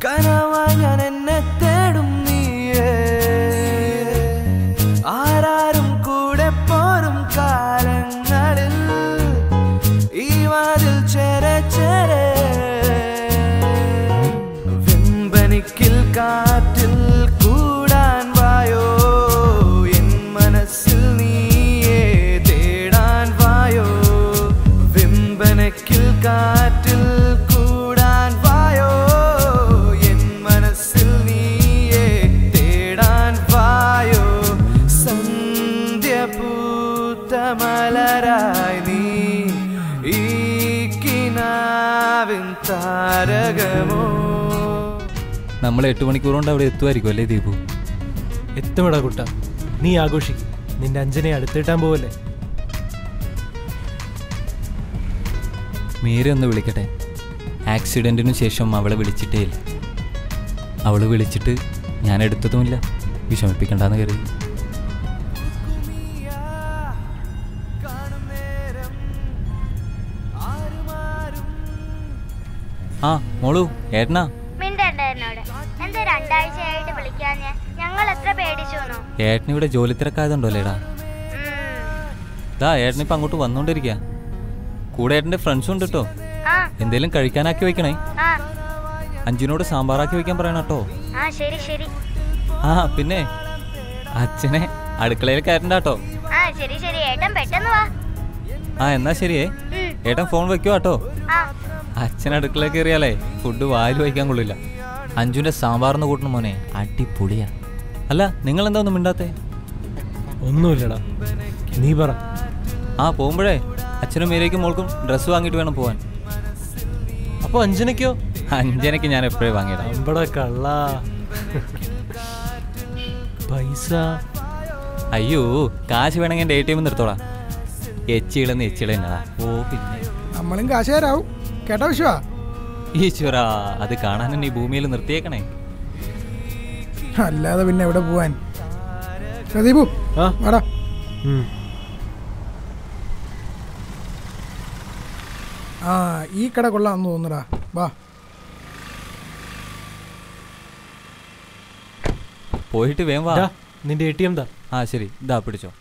കനവായി ഞാൻ എന്നെ തേടും നീയേ. ആരാരും കൂടെ പോരും കാലങ്ങളിൽ ഈ വാതിൽ ചേരെ ചേരെ. വെമ്പനിക്കിൽ കാറ്റിൽ കൂടാൻ വായോ, എൻ മനസ്സിൽ നീയേ തേടാൻ വായോ. വെമ്പനിക്കിൽ കാറ്റിൽ കൂടാൻ വായോ, എൻ മനസ്സിൽ നീയേ തേടാൻ വായോ. സന്ധ്യപൂത്തമലരായി നീ ഈ കിനാവിൻ താരകമോ. നമ്മൾ 8 മണിക്കൂർ കൊണ്ട് അവിടെ എത്തുമായിരിക്കും അല്ലേ ദീപു? എത്തുമടാ കുട്ട, നീ ആഘോഷിക്കും. നിന്റെ അഞ്ജനയെ അടുത്തിട്ടാൻ പോവല്ലേ. മീര ഒന്ന് വിളിക്കട്ടെ. ആക്സിഡൻറ്റിനു ശേഷം അവളെ വിളിച്ചിട്ടേ ഇല്ല. അവൾ വിളിച്ചിട്ട് ഞാൻ എടുത്തതുമില്ല. വിഷമിപ്പിക്കണ്ടെന്ന് കരുതി. ആ മോളു, ഏട്ടനാ? എന്താ 2 ആഴ്ചയായിട്ട് വിളിക്കാഞ്ഞേ? ഞങ്ങൾ എത്ര പേടിച്ചു. ഏട്ടനിവിടെ ജോലി തിരക്കായതുണ്ടല്ലേടാ. ദാ ഏട്ടനിപ്പം അങ്ങോട്ട് വന്നോണ്ടിരിക്കുക. കൂടെ ഏട്ടൻ്റെ ഫ്രണ്ട്സും ഉണ്ട് കേട്ടോ. എന്തേലും കഴിക്കാനാക്കി വെക്കണേ. അഞ്ജുനോട് സാമ്പാറാക്കി വെക്കാൻ പറയണം കേട്ടോ. ആ ശരി ശരി. ആ പിന്നെ അച്ഛനെ അടുക്കളയിൽ കയറണ്ടാട്ടോ. ആ ശരി ശരി, ഏട്ടൻ പെട്ടെന്ന് വാ. ആ എന്നാ ശരിയേ, ഏട്ടൻ ഫോൺ വെക്കുവാ കേട്ടോ. അച്ഛൻ അടുക്കളയിൽ കയറിയാലേ ഫുഡ് വായിൽ വയ്ക്കാൻ കൊള്ളില്ല. അഞ്ജുവിന്റെ സാമ്പാറിന്ന് കൂട്ടണം മോനെ, അടിപൊളിയാ. അല്ല നിങ്ങൾ എന്താ ഒന്നും മിണ്ടാത്തേ? ഒന്നുമില്ലടാ, നീ പറ. ആ പോകുമ്പോഴേ അച്ഛനും മീരയ്ക്കും മോൾക്കും ഡ്രസ്സ് വാങ്ങിയിട്ട് വേണം പോവാൻ. അപ്പോൾ അഞ്ജനയ്ക്കോ? അഞ്ജനയ്ക്ക് ഞാൻ എപ്പോഴേ വാങ്ങിയിടാം. ഇവിടെ കള്ള പൈസ. അയ്യോ കാശ് വേണമെങ്കിൽ എൻ്റെ ATM നിർത്തോളാം. എച്ചിളെന്നടാ. ഓ പിന്നെ നമ്മളും കാശുകാരാവും കേട്ടോ വിശ്വാ. ഈശ്വരാ, അത് കാണാൻ തന്നെ ഈ ഭൂമിയിൽ നിർത്തിയേക്കണേ. അല്ലാതെ പിന്നെ എവിടെ പോവാൻ? പ്രദീപു വാടാ. ആ ഈ കട കൊള്ളാമെന്ന് തോന്നുടാ, വാ. പോയിട്ട് വേം വാ. നിന്റെ ATM താ. ആ ശരി, ഇതാ പിടിച്ചോ.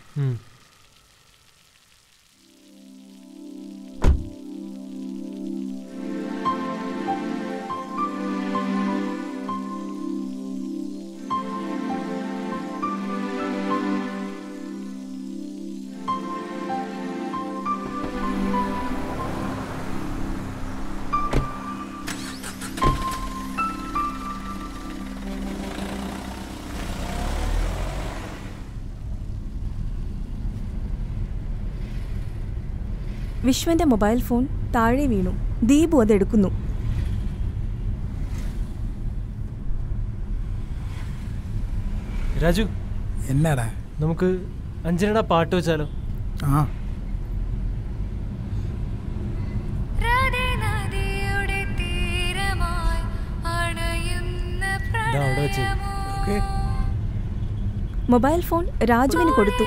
വിശ്വന്റെ മൊബൈൽ ഫോൺ താഴെ വീണു. ദീപു അതെടുക്കുന്നു. രാജു, എന്നാടാ? നമുക്ക് അഞ്ജനയുടെ പാട്ട് വെച്ചാലോ? ആ അവിടെ വെച്ച്. മൊബൈൽ ഫോൺ രാജുവിന് കൊടുത്തു.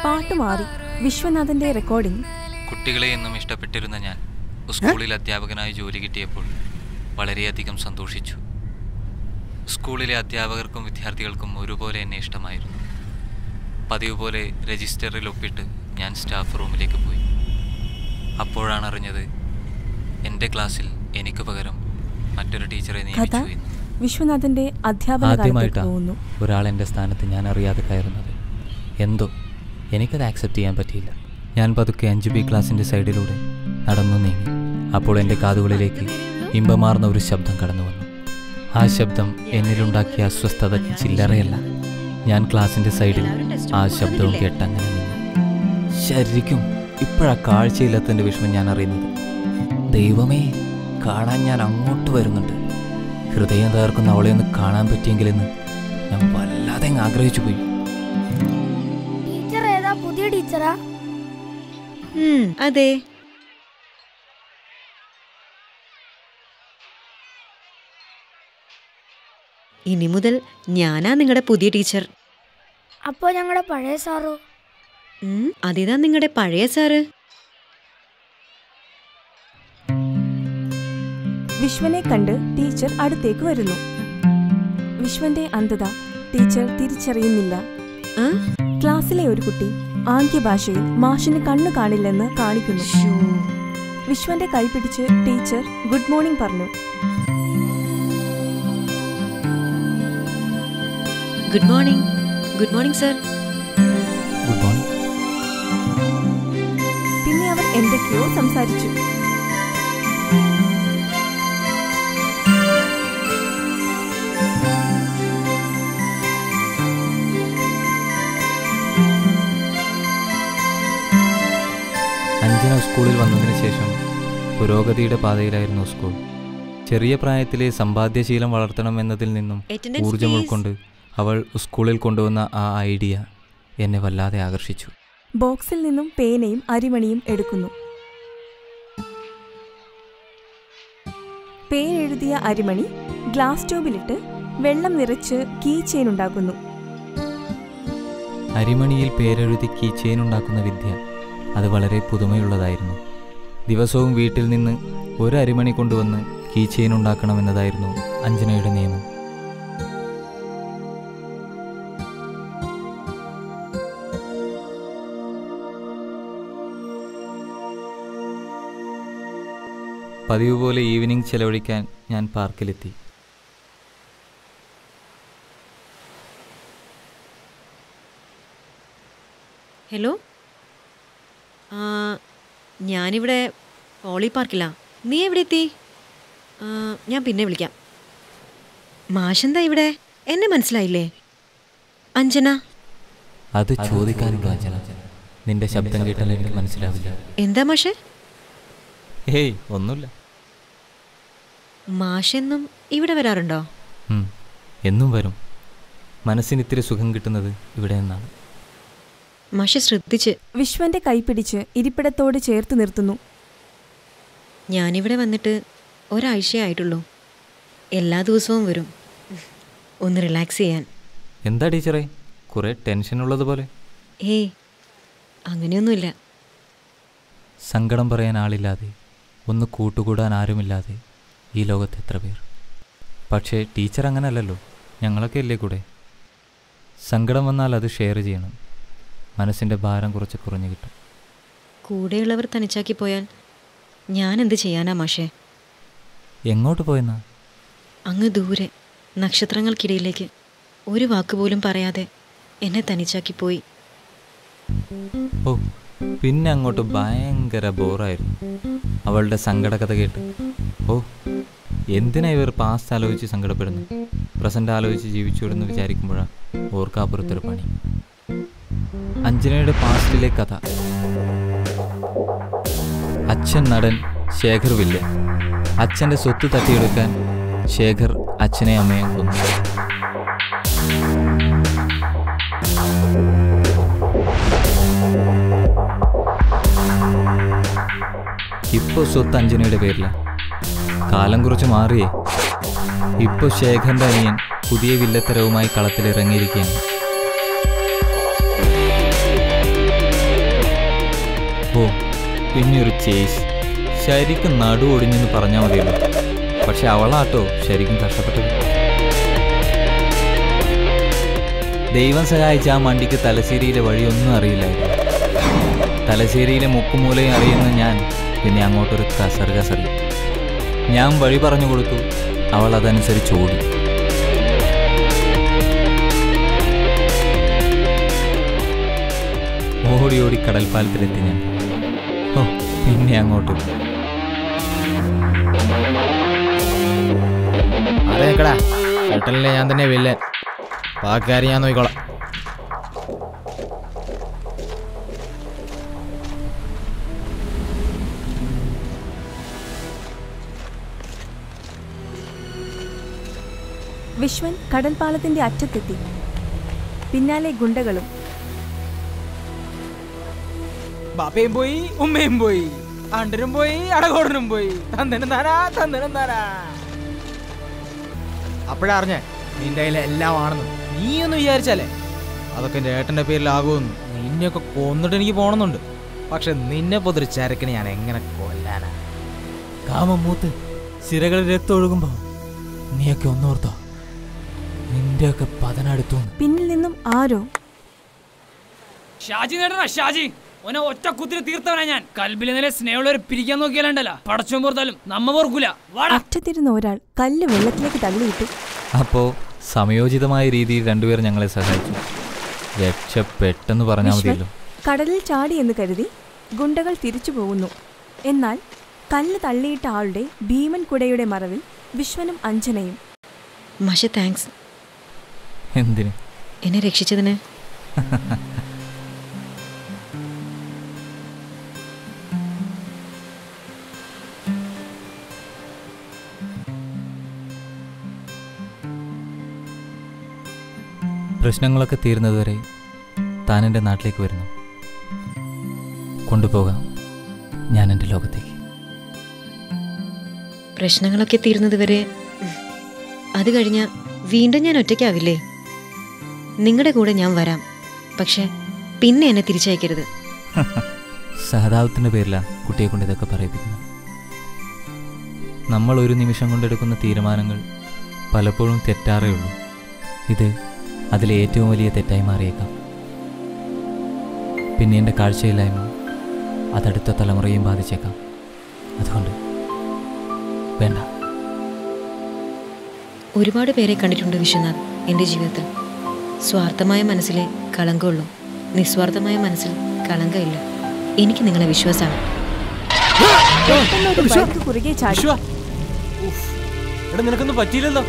പാട്ട് മാറി. വിശ്വനാഥന്റെ റെക്കോർഡിംഗ്. കുട്ടികളെ എന്നും ഇഷ്ടപ്പെട്ടിരുന്ന ഞാൻ സ്കൂളിൽ അധ്യാപകനായി ജോലി കിട്ടിയപ്പോൾ വളരെയധികം സന്തോഷിച്ചു. സ്കൂളിലെ അധ്യാപകർക്കും വിദ്യാർത്ഥികൾക്കും ഒരുപോലെ എന്നെ ഇഷ്ടമായിരുന്നു. പതിവ് പോലെ രജിസ്റ്ററിൽ ഒപ്പിട്ട് ഞാൻ സ്റ്റാഫ് റൂമിലേക്ക് പോയി. അപ്പോഴാണ് അറിഞ്ഞത് എൻ്റെ ക്ലാസ്സിൽ എനിക്ക് പകരം മറ്റൊരു ടീച്ചറെ നിയമിച്ചു എന്ന്. വിശ്വനാഥന്റെ ആദ്യമായിട്ടാണ് ഒരാൾ എൻ്റെ സ്ഥാനത്ത് ഞാൻ അറിയാതെ കയറുന്നത്. എന്തോ എനിക്കത് ആക്സെപ്റ്റ് ചെയ്യാൻ പറ്റിയില്ല. ഞാൻ പതുക്കെ 5B ക്ലാസിൻ്റെ സൈഡിലൂടെ നടന്നു നീങ്ങി. അപ്പോൾ എൻ്റെ കാതുകളിലേക്ക് ഇമ്പമാർന്ന ഒരു ശബ്ദം കടന്നു വന്നു. ആ ശബ്ദം എന്നിലുണ്ടാക്കിയ അസ്വസ്ഥത ചില്ലറയല്ല. ഞാൻ ക്ലാസിൻ്റെ സൈഡിൽ ആ ശബ്ദവും കേട്ടങ്ങനെ നിന്നു. ശരിക്കും ഇപ്പോഴാ കാഴ്ചയില്ലാത്തതിൻ്റെ വിഷമം ഞാൻ അറിയുന്നത്. ദൈവമേ, കാണാൻ ഞാൻ അങ്ങോട്ട് വരുന്നുണ്ട്. ഹൃദയം തകർക്കുന്ന അവളെ ഒന്ന് കാണാൻ പറ്റിയെങ്കിലെന്ന് ഞാൻ വല്ലാതെ ആഗ്രഹിച്ചു പോയി. ടീച്ചർ ഏതാ? പുതിയ ടീച്ചറാ? അതെ. ഇനി മുതൽ ഞാനാ നിങ്ങളുടെ പുതിയ ടീച്ചർ. അപ്പോ ഞങ്ങളുടെ പഴയ സാറോ? അതിതാ നിങ്ങളുടെ പഴയ സാറ്. വിശ്വനെ കണ്ട് ടീച്ചർ അടുത്തേക്ക് വരുന്നു. വിശ്വന്റെ അന്ധത ടീച്ചർ തിരിച്ചറിയുന്നില്ല. ക്ലാസ്സിലെ ഒരു കുട്ടി ആംഗ്യഭാഷയിൽ മാഷിന് കണ്ണു കാണില്ലെന്ന് കാണിക്കുന്നു. വിശ്വന്റെ കൈ പിടിച്ച് ടീച്ചർ ഗുഡ് മോർണിംഗ് പറഞ്ഞു. Good morning. Good morning sir. Good morning. പിന്നെ അവർ എന്തൊക്കെയോ സംസാരിച്ചു. അഞ്ജന സ്കൂളിൽ വന്നതിന് ശേഷം പുരോഗതിയുടെ പാതയിലായിരുന്നു സ്കൂൾ. ചെറിയ പ്രായത്തിലെ സമ്പാദ്യശീലം വളർത്തണം എന്നതിൽ നിന്നും ഊർജം ഉൾക്കൊണ്ട് അവൾ സ്കൂളിൽ കൊണ്ടുവന്ന ആ ഐഡിയ എന്നെ വല്ലാതെ ആകർഷിച്ചു. ബോക്സിൽ നിന്നും പേനയും അരിമണിയും എടുക്കുന്നു. പേരെഴുതിയ അരിമണി ഗ്ലാസ് ട്യൂബിലിട്ട് വെള്ളം നിറച്ച് കീ ചെയിൻ ഉണ്ടാക്കുന്നു. അരിമണിയിൽ പേരെഴുതി കീ ചെയിൻ ഉണ്ടാക്കുന്ന വിദ്യ അത് വളരെ പുതുമയുള്ളതായിരുന്നു. ദിവസവും വീട്ടിൽ നിന്ന് ഒരു അരിമണി കൊണ്ടുവന്ന് കീ ചെയിൻ ഉണ്ടാക്കണമെന്നതായിരുന്നു അഞ്ജനയുടെ നിയമം. പതിവ് പോലെ ഈവനിങ് ചെലവഴിക്കാൻ ഞാൻ പാർക്കിലെത്തി. ഹലോ, ഞാനിവിടെ പോളി പാർക്കിലാണ്. നീ എവിടെ എത്തി? ഞാൻ പിന്നെ വിളിക്കാം. മാഷെന്താ ഇവിടെ? എന്നെ മനസ്സിലായില്ലേ? അഞ്ജന. അത് ചോദിക്കാനുണ്ടോ അഞ്ജന? നിന്റെ ശബ്ദം കേട്ടാൽ എനിക്ക് മനസ്സിലാവില്ല. എന്താ മാഷെ? ഏയ് ഒന്നുമില്ല. മാഷെന്നും ഇവിടെ വരാറുണ്ടോ? എന്നും വരും. മനസ്സിന് ഇത്തിരി സുഖം കിട്ടുന്നത് ഇവിടെ നിന്നാണ്. മാഷെ ശ്രദ്ധിച്ച്. വിശ്വന്റെ കൈപിടിച്ച് ഇരിപ്പിടത്തോട് ചേർത്ത് നിർത്തുന്നു. ഞാനിവിടെ വന്നിട്ട് ഒരാഴ്ചയായിട്ടുള്ളൂ. എല്ലാ ദിവസവും വരും, ഒന്ന് റിലാക്സ് ചെയ്യാൻ. എന്താ ടീച്ചറെ, കുറേ ടെൻഷൻ ഉള്ളതുപോലെ? ഏയ് അങ്ങനെയൊന്നുമില്ല. സങ്കടം പറയാൻ ആളില്ലാതെ, ഒന്ന് കൂട്ടുകൂടാൻ ആരുമില്ലാതെ ഈ ലോകത്ത് എത്ര പേർ. പക്ഷേ ടീച്ചർ അങ്ങനെയല്ലല്ലോ, ഞങ്ങളൊക്കെ അല്ലേ കൂടെ. സങ്കടം വന്നാൽ അത് ഷെയർ ചെയ്യണം. മനസ്സിൻ്റെ ഭാരം കുറച്ച് കുറഞ്ഞു കിട്ടും. കൂടെയുള്ളവർ തനിച്ചാക്കി പോയാൽ ഞാൻ എന്ത് ചെയ്യാനാ മാഷേ? എങ്ങോട്ട് പോയെന്നാ? അങ്ങ് ദൂരെ നക്ഷത്രങ്ങൾക്കിടയിലേക്ക്. ഒരു വാക്കുപോലും പറയാതെ എന്നെ തനിച്ചാക്കി പോയി. ഓ, പിന്നെ അങ്ങോട്ട് ഭയങ്കര ബോറായിരുന്നു അവളുടെ സങ്കടകഥ കേട്ട്. ഓ, എന്തിനാ ഇവർ പാസ്റ്റ് ആലോചിച്ച് സങ്കടപ്പെടുന്നു, പ്രസന്റ് ആലോചിച്ച് ജീവിച്ചോടെന്ന് വിചാരിക്കുമ്പോഴാണ് ഓർക്കാപ്പുറത്തൊരു പണി. അഞ്ജനയുടെ പാസ്റ്റിലെ കഥ. അച്ഛൻ നടൻ, ശേഖർ വില്ലൻ. അച്ഛൻ്റെ സ്വത്ത് തട്ടിയെടുക്കാൻ ശേഖർ അച്ഛനെ അമ്മയും കൊന്നു. ഇപ്പോൾ സ്വത്ത് അഞ്ജനയുടെ പേരിലാണ്. കാലം കുറച്ച് മാറിയേ. ഇപ്പോൾ ശേഖറിൻ്റെ അനിയൻ പുതിയ വില്ലത്തരവുമായി കളത്തിലിറങ്ങിയിരിക്കുകയാണ്. ഓ, പിന്നെയൊരു ചേസ്. ശരിക്കും നടു ഒടിഞ്ഞെന്ന് പറഞ്ഞാൽ മതിയല്ലോ. പക്ഷെ അവളാട്ടോ ശരിക്കും കഷ്ടപ്പെട്ടത്. ദൈവം സഹായിച്ച ആ മണ്ടിക്ക് തലശ്ശേരിയിലെ വഴിയൊന്നും അറിയില്ലായിരുന്നു. തലശ്ശേരിയിലെ മുക്കുമൂലയും അറിയുന്ന ഞാൻ പിന്നെ അങ്ങോട്ടൊരു കസറി. ഞാൻ വഴി പറഞ്ഞു കൊടുത്തു, അവൾ അതനുസരിച്ച് ഓടി. ഓടി ഓടി കടൽപ്പാലത്തിലെത്തി ഞാൻ. ഓ, പിന്നെ അങ്ങോട്ട് അറിയക്കടാ, ചേട്ടനിലെ ഞാൻ തന്നെ വില്ലൻ. ബാക്കി ഞാൻ നോക്കിക്കോളാം. വിശ്വൻ കടൽപ്പാലത്തിന്റെ അറ്റത്തെത്തി. പിന്നാലെ ഗുണ്ടകളും. ബാപ്പയും പോയി, ഉമ്മയും പോയി, ആണ്ടനും പോയി, അടകോടനും പോയി. തന്തനും താനാ, തന്തനും താനാ. അപ്പോഴാ അറിഞ്ഞേ നിന്റെ കയ്യിൽ എല്ലാം ആണെന്ന്. നീ ഒന്ന് വിചാരിച്ചാലേ അതൊക്കെ എൻ്റെ ഏട്ടൻ്റെ പേരിലാകുമെന്ന്. നിന്നെയൊക്കെ കൊന്നിട്ട് എനിക്ക് പോകണമെന്നുണ്ട്. പക്ഷെ നിന്നെ പോലൊരു ചരക്കിന് ഞാൻ എങ്ങനെ കൊല്ലാനാ? കാമം മൂത്ത് സിരകളിൽ രക്തം ഒഴുകുമ്പോ നീയൊക്കെ ഒന്നോർത്തോ, നിന്റെയൊക്കെ പതനടുത്തു. പിന്നിൽ നിന്നും ആരോ. ഷാജി നേടണ ഷാജി, ഓനെ ഒറ്റ കുത്തിന് തീർത്തവനാ ഞാൻ. കൽബിലെ നില സ്നേഹമുള്ളവരെ പിരിക്കാൻ നോക്കിയാലണ്ടല്ല, പടച്ചോൻ പോർത്താലും നമ്മ ഓർക്കൂല. അറ്റത്തിരുന്ന ഒരാൾ കല്ല് വെള്ളത്തിലേക്ക് തള്ളിയിട്ടു. അപ്പോ സമയോചിതമായ രീതിയിൽ രണ്ടുപേർ ഞങ്ങളെ സഹായിച്ചു. രക്ഷപ്പെട്ടെന്ന് പറഞ്ഞാൽ മതിയല്ലോ. കടലിൽ ചാടിയെന്ന് കരുതി ഗുണ്ടകൾ തിരിച്ചു പോകുന്നു. എന്നാൽ കല്ല് തള്ളിയിട്ട ആളുടെ ഭീമൻ കുടയുടെ മറവിൽ വിശ്വനും അഞ്ജനയും. മാഷെ താങ്ക്സ്. എന്തിന്? എന്നെ രക്ഷിച്ചതിന്. പ്രശ്നങ്ങളൊക്കെ തീർന്നതുവരെ താൻ എൻ്റെ നാട്ടിലേക്ക് വരുന്നു. കൊണ്ടുപോകാം ഞാൻ എൻ്റെ ലോകത്തേക്ക്. പ്രശ്നങ്ങളൊക്കെ തീർന്നതുവരെ? അത് കഴിഞ്ഞാൽ വീണ്ടും ഞാൻ ഒറ്റയ്ക്കാവില്ലേ? നിങ്ങളുടെ കൂടെ ഞാൻ വരാം, പക്ഷെ പിന്നെ എന്നെ തിരിച്ചയക്കരുത്. സഹതാപത്തിൻ്റെ പേരിലാണ് കുട്ടിയെ കൊണ്ട് ഇതൊക്കെ പറയിപ്പിക്കുന്നത്. നമ്മൾ ഒരു നിമിഷം കൊണ്ടെടുക്കുന്ന തീരുമാനങ്ങൾ പലപ്പോഴും തെറ്റാറേ ഉള്ളൂ. ഇത് അതിലെ ഏറ്റവും വലിയ തെറ്റായി മാറിയേക്കാം. പിന്നെ എൻ്റെ കാഴ്ചയില്ലായ്മ അതടുത്ത തലമുറയും ബാധിച്ചേക്കാം. അതുകൊണ്ട് വേണ്ട. ഒരുപാട് പേരെ കണ്ടിട്ടുണ്ട് വിശ്വനാഥ് എൻ്റെ ജീവിതത്തിൽ. സ്വാർത്ഥമായ മനസ്സിലെ കളങ്കമുള്ളൂ, നിസ്വാർത്ഥമായ മനസ്സിൽ കളങ്കമില്ല. എനിക്ക് നിങ്ങളെ വിശ്വാസമാണ്. നിനക്കൊന്നും പറ്റിയില്ലല്ലോ.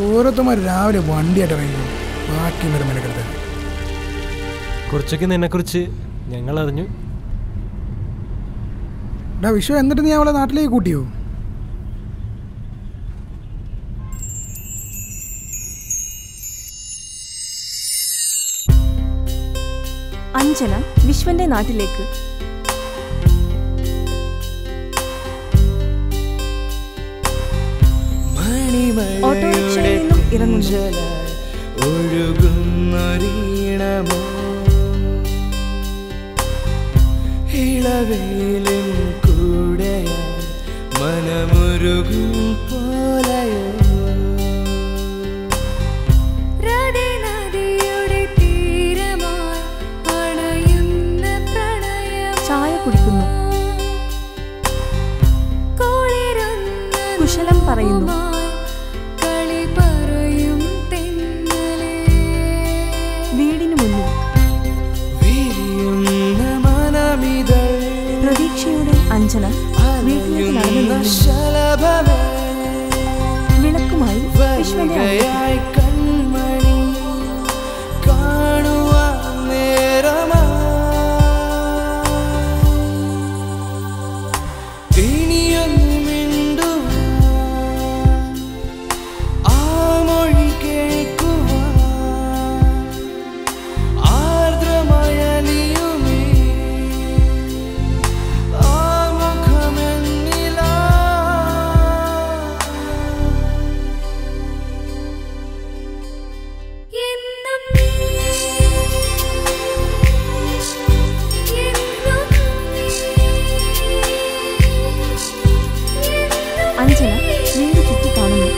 ഓരോരുത്തന്മാർ രാവിലെ വണ്ടിയായിട്ട് ഇറങ്ങി ബാക്കി മെനക്കെടുത്ത്. കുറച്ചൊക്കെ നിന്നെക്കുറിച്ച് ഞങ്ങൾ അറിഞ്ഞു. വിശ്വ, എന്നിട്ട് നീ അവളെ നാട്ടിലേക്ക് കൂട്ടിയോ? അഞ്ജന വിശ്വന്റെ നാട്ടിലേക്ക്. ഓട്ടോറിക്ഷയിൽ നിന്നും ഇറങ്ങുന്നു. ഒഴുകുന്നൊരീണമോ ഇളവേലും കൂടെ മനമുരുകും പോലെയോ ചായ കുടിക്കുന്നു. കുശലം പറയുന്നു. വീടിനു മുന്നിൽ പ്രതീക്ഷയുടെ അഞ്ജന വീട്ടിലേക്ക് നടന്നു. വിളക്കുമായി വിശ്വന്റെ കൺമണി കാണുവാൻ നേരമാ ഇനിയൊന്നും മിണ്ടു ആ മൊഴി കേൾക്കുവാൻ ആർദ്രമയലിയുമേ ആ മുഖമെന്നില അഞ്ജന വീട് ചുറ്റി കാണുന്നു.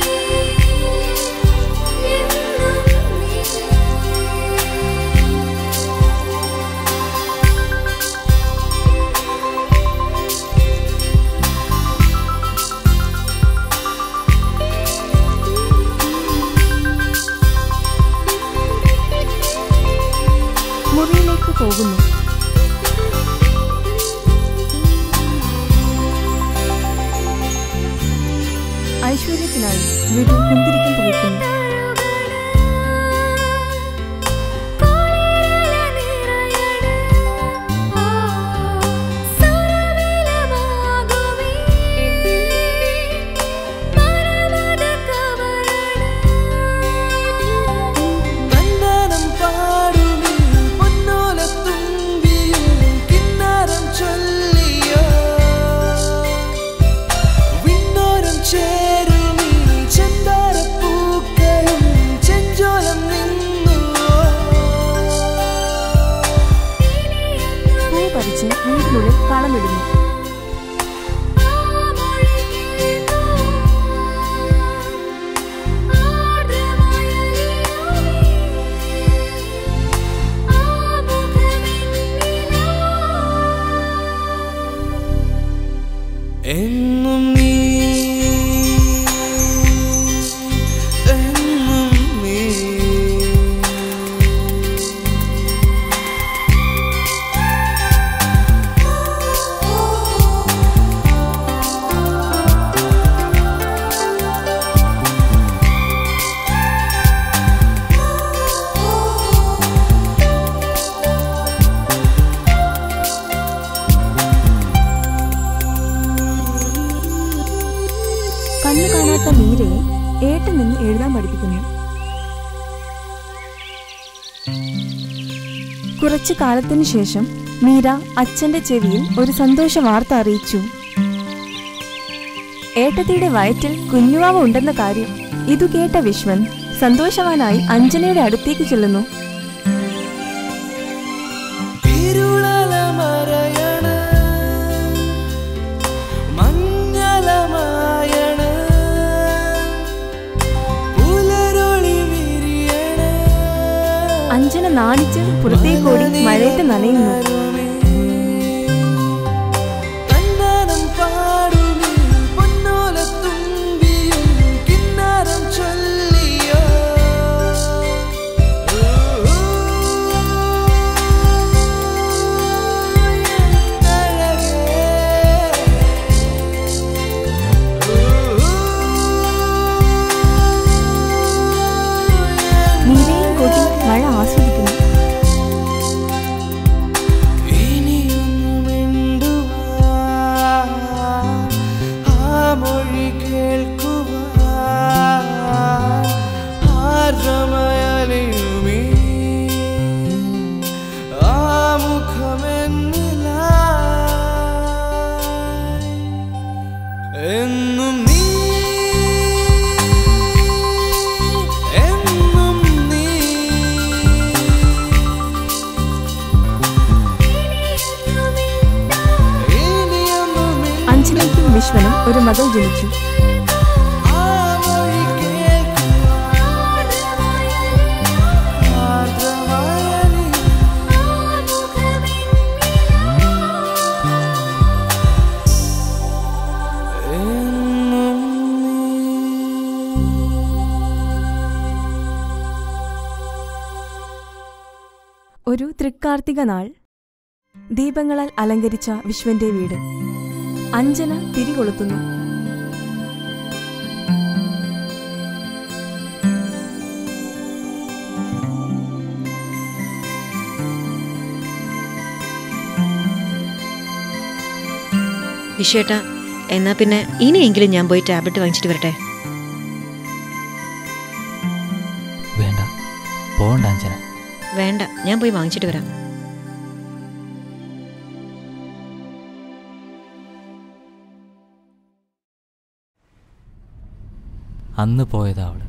മുറിയിലേക്ക് പോകുന്നു. ഐശ്വര്യത്തിനായി വീട്ടിൽ കുന്തിരിക്കം പുകയ്ക്കുന്നു. കണ്ണനം പാടുമീ പൊന്നോലത്തുമ്പിയും കിന്നാരം ചൊല്ലിയോ വിണ്ണോരം ചേരുമീ ചെന്താരപ്പൂക്കളും ചെഞ്ചോലം നിന്നുവോ പൂ പറിച്ച് വീടിനുള്ളിൽ കളമിടുന്നു. എന്നും നീ എന്നും നീ കണ്ണു കാണാത്ത മീരയെ ഏട്ടൻ നിന്ന് എഴുതാൻ പഠിപ്പിക്കുന്നു. കുറച്ചു കാലത്തിനു ശേഷം മീര അച്ഛന്റെ ചെവിയിൽ ഒരു സന്തോഷ വാർത്ത അറിയിച്ചു. ഏട്ടത്തിയുടെ വയറ്റിൽ കുഞ്ഞുവാവ ഉണ്ടെന്ന കാര്യം. ഇതു കേട്ട വിശ്വൻ സന്തോഷവാനായി അഞ്ജനയുടെ അടുത്തേക്ക് ചെല്ലുന്നു. അഞ്ജന നാണിച്ച് പുറത്തേക്കോടി മഴയത്ത് നനയുന്നു. വിശ്വനും ഒരു മകൾ ജനിച്ചു. ഒരു തൃക്കാർത്തിക നാൾ. ദീപങ്ങളാൽ അലങ്കരിച്ച വിശ്വന്റെ വീട്. അഞ്ജന തിരികൊളുത്തുന്നു. വിശ്വേട്ടാ, എന്നാ പിന്നെ ഇനിയെങ്കിലും ഞാൻ പോയി ടാബ്ലറ്റ് വാങ്ങിച്ചിട്ട് വരട്ടെ. വേണ്ട, പോകണ്ട അഞ്ജന. വേണ്ട, ഞാൻ പോയി വാങ്ങിച്ചിട്ട് വരാം. അന്ന് പോയതാ അവള്.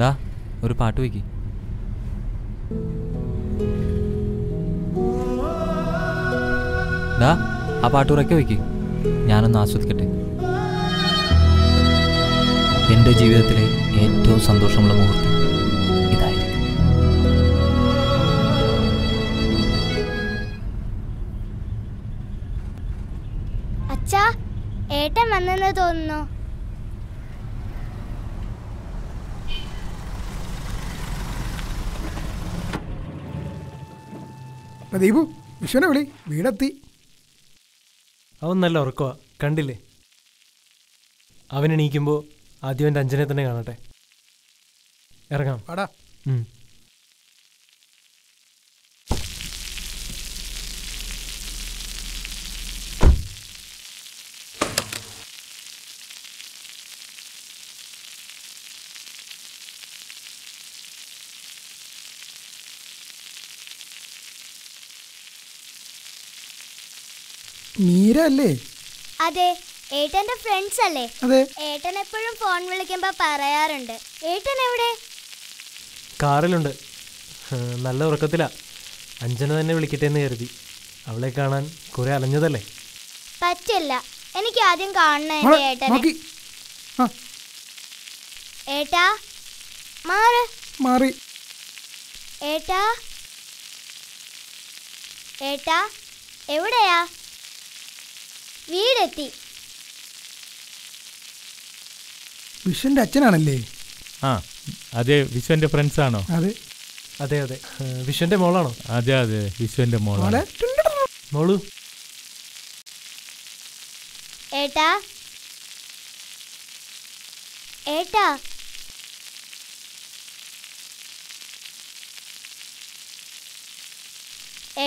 ഡാ, ഒരു പാട്ട് വയ്ക്കി. ഡാ, ആ പാട്ട് ഉറക്കെ വയ്ക്കി. ഞാനൊന്ന് ആസ്വദിക്കട്ടെ. എൻ്റെ ജീവിതത്തിലെ ഏറ്റവും സന്തോഷമുള്ള മുഹൂർത്തം ഇതായിരിക്കും. അച്ഛാ, ഏട്ടൻ വന്നെന്ന് തോന്നുന്നു. ദീപു, വിശ്വനെ വിളി, വീടെത്തി. അവൻ നല്ല ഉറക്കമാ, കണ്ടില്ലേ? അവൻ എണീക്കുമ്പോൾ ആദ്യം എൻ്റെ അഞ്ജനെ തന്നെ കാണട്ടെ. ഇറങ്ങാം. വാടാ. മീര അല്ലേ? അതെ, ഏട്ടന്റെ ഫ്രണ്ട്സ് അല്ലേ? അതെ. ഏട്ടൻ എപ്പോഴും ഫോൺ വിളിക്കുമ്പോ പറയാറുണ്ട്. ഏട്ടൻ എവിടെ? കാറിലുണ്ട്. നല്ല ഉറക്കത്തിലാ. അഞ്ജന തന്നെ വിളിക്കട്ടെ എന്ന് കരുതി. അവളെ കാണാൻ കുറെ അലഞ്ഞതല്ലേ. പറ്റില്ല, എനിക്ക് ആദ്യം കാണണം എന്റെ ഏട്ടനെ. ഏട്ടാ, മാറി. ഏട്ടാ, ഏട്ടാ, എവിടെയാ? വീടെത്തി. വിശ്വന്റെ അച്ഛനാണല്ലേ? ആ അതെ, വിശ്വന്റെ ഫ്രണ്ട്സ് ആണോ? അതെ അതെ അതെ. വിശ്വന്റെ മോളാണോ? അതെ അതെ, വിശ്വന്റെ മോളാണ്. മോളു. ഏട്ടാ, ഏട്ടാ,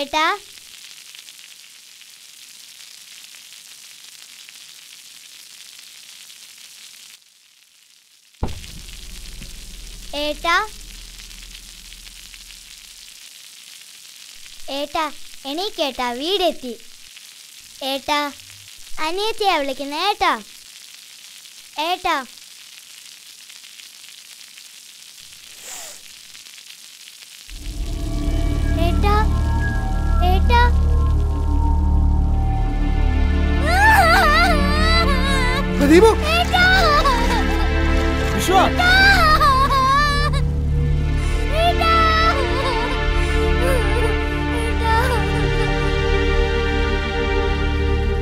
ഏട്ടാ, ഏട്ടാ, ഏട്ടാ, എണീക്കേട്ടാ, വീടെത്തി. ഏട്ടാ, അനിയത്തിയാ വിളിക്കുന്ന. ഏട്ടാ, ഏട്ടാ, ഏട്ടാ, ഏട്ടാ, പ്രദീപു, വിശ്വ,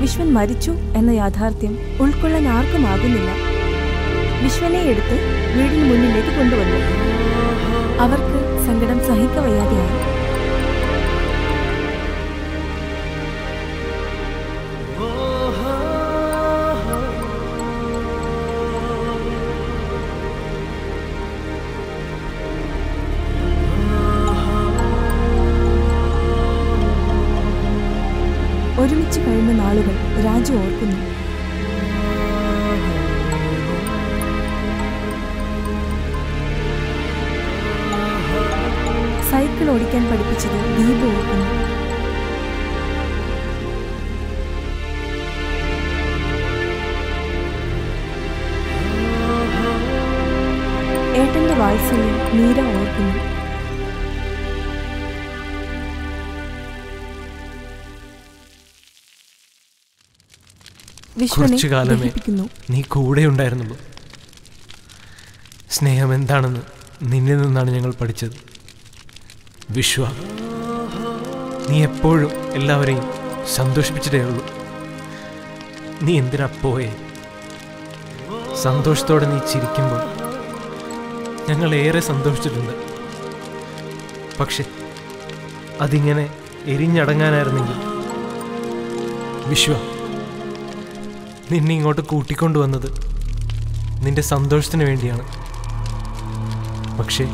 വിശ്വൻ മരിച്ചു എന്ന യാഥാർത്ഥ്യം ഉൾക്കൊള്ളാൻ ആർക്കും ആകുന്നില്ല. വിശ്വനെ എടുത്ത് വീടിന് മുന്നിലേക്ക് കൊണ്ടുവന്നു. അവർക്ക് സങ്കടം സഹിക്കവയ്യാതെയായി. ഒരുമിച്ച് കഴിഞ്ഞ നാളുകൾ രാജു ഓർക്കുന്നു. സൈക്കിൾ ഓടിക്കാൻ പഠിപ്പിച്ചത് ദീപു ഓർക്കുന്നു. ഏട്ടന്റെ വാത്സല്യം മീര ഓർക്കുന്നു. വിശ്വനെ കുറച്ചു കാലമേ ദഹിപ്പിക്കുന്നു. നീ കൂടെ ഉണ്ടായിരുന്നുള്ളൂ. സ്നേഹം എന്താണെന്ന് നിന്നിൽ നിന്നാണ് ഞങ്ങൾ പഠിച്ചത്. വിശ്വ, നീ എപ്പോഴും എല്ലാവരെയും സന്തോഷിപ്പിച്ചിട്ടേ ഉള്ളൂ. നീ എന്തിനാ പോയേ? സന്തോഷത്തോടെ നീ ചിരിക്കുമ്പോൾ ഞങ്ങൾ ഏറെ സന്തോഷിച്ചിട്ടുണ്ട്. പക്ഷെ അതിങ്ങനെ എരിഞ്ഞടങ്ങാനായിരുന്നെങ്കിൽ. വിശ്വ, നിന്നെ ഇങ്ങോട്ട് കൂട്ടിക്കൊണ്ടുവന്നത് നിന്റെ സന്തോഷത്തിന് വേണ്ടിയാണ്. പക്ഷേ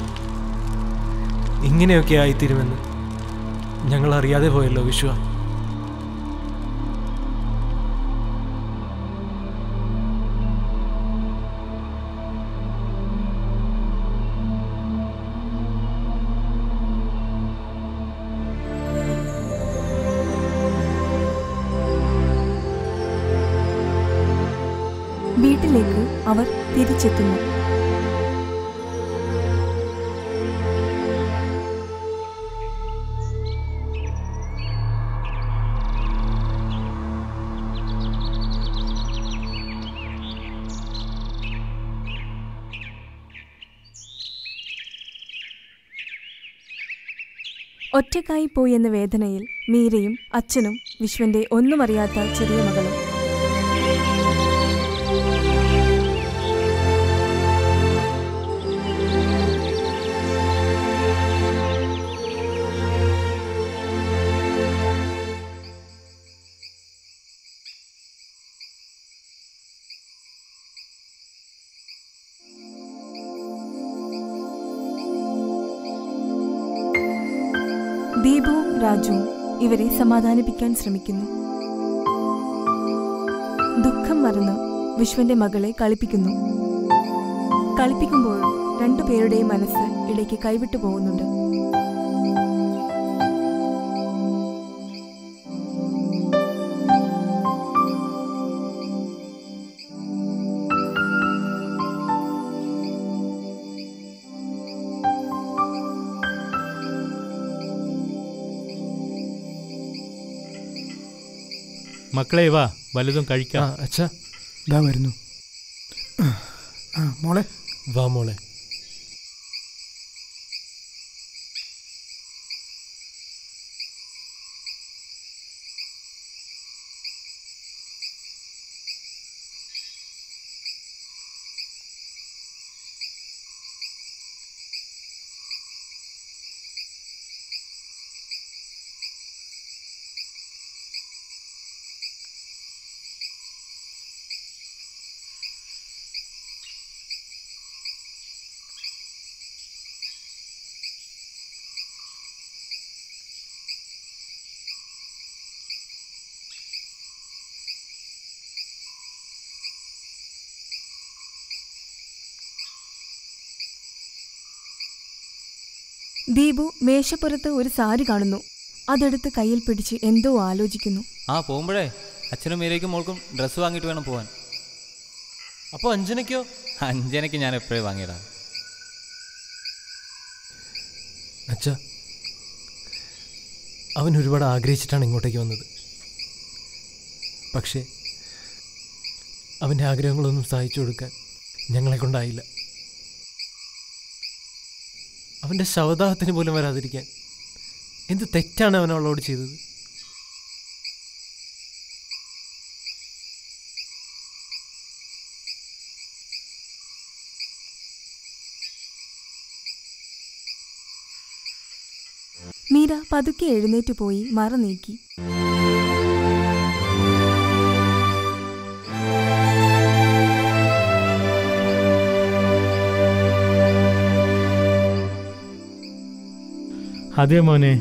ഇങ്ങനെയൊക്കെ ആയിത്തീരുമെന്ന് ഞങ്ങൾ അറിയാതെ പോയല്ലോ വിശ്വ. വീട്ടിലേക്ക് അവർ തിരിച്ചെത്തുന്നു. ഒറ്റക്കായി പോയെന്ന വേദനയിൽ മീരയും അച്ഛനും വിശ്വന്റെ ഒന്നും അറിയാത്ത ചെറിയ മകളും. ദീപുവും രാജുവും ഇവരെ സമാധാനിപ്പിക്കാൻ ശ്രമിക്കുന്നു. ദുഃഖം മറന്ന് വിശ്വന്റെ മകളെ കളിപ്പിക്കുന്നു. കളിപ്പിക്കുമ്പോഴും രണ്ടുപേരുടെയും മനസ്സ് ഇടയ്ക്ക് കൈവിട്ടു പോകുന്നുണ്ട്. മക്കളെ വാ, വലുതും കഴിക്കാം. അച്ഛാ, ഇതാ വരുന്നു. മോളെ വാ മോളെ. ദീപു മേശപ്പുറത്ത് ഒരു സാരി കാണുന്നു. അതെടുത്ത് കയ്യിൽ പിടിച്ച് എന്തോ ആലോചിക്കുന്നു. ആ പോകുമ്പോഴേ അച്ഛനും മീരയ്ക്കും മോൾക്കും ഡ്രസ്സ് വാങ്ങിയിട്ട് വേണം പോവാൻ. അപ്പോൾ അഞ്ജനയ്ക്കോ? അഞ്ജനയ്ക്ക് ഞാൻ എപ്പോഴും വാങ്ങിയതാ. അച്ഛാ, അവൻ ഒരുപാട് ആഗ്രഹിച്ചിട്ടാണ് ഇങ്ങോട്ടേക്ക് വന്നത്. പക്ഷേ അവൻ്റെ ആഗ്രഹങ്ങളൊന്നും സഹായിച്ചു കൊടുക്കാൻ ഞങ്ങളെ കൊണ്ടായില്ല. അവൻ്റെ ശവദാഹത്തിന് പോലും വരാതിരിക്കാൻ എന്ത് തെറ്റാണ് അവൻ അവളോട് ചെയ്തത്? മീര പതുക്കെ എഴുന്നേറ്റ് പോയി മറ നീക്കി. അതേ മോനെ,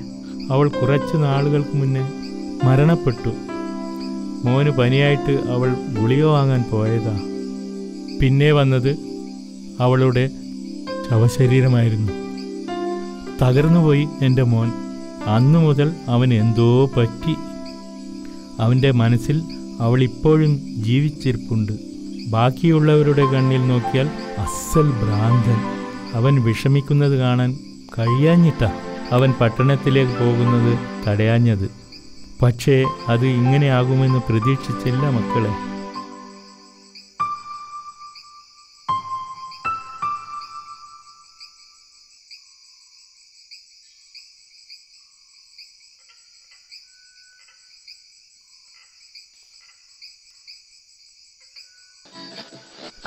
അവൾ കുറച്ച് നാളുകൾക്ക് മുന്നേ മരണപ്പെട്ടു. മോന് പനിയായിട്ട് അവൾ ഗുളിക വാങ്ങാൻ പോയതാ. പിന്നെ വന്നത് അവളുടെ ശവശരീരമായിരുന്നു. തകർന്നുപോയി എൻ്റെ മോൻ. അന്നു മുതൽ അവൻ എന്തോ പറ്റി. അവൻ്റെ മനസ്സിൽ അവൾ ഇപ്പോഴും ജീവിച്ചിരിപ്പുണ്ട്. ബാക്കിയുള്ളവരുടെ കണ്ണിൽ നോക്കിയാൽ അസൽ ഭ്രാന്തൻ. അവൻ വിഷമിക്കുന്നത് കാണാൻ കഴിയാഞ്ഞിട്ടാ അവൻ പട്ടണത്തിലേക്ക് പോകുന്നത് തടയാഞ്ഞത്. പക്ഷേ അത് ഇങ്ങനെയാകുമെന്ന് പ്രതീക്ഷിച്ചില്ല മക്കളെ.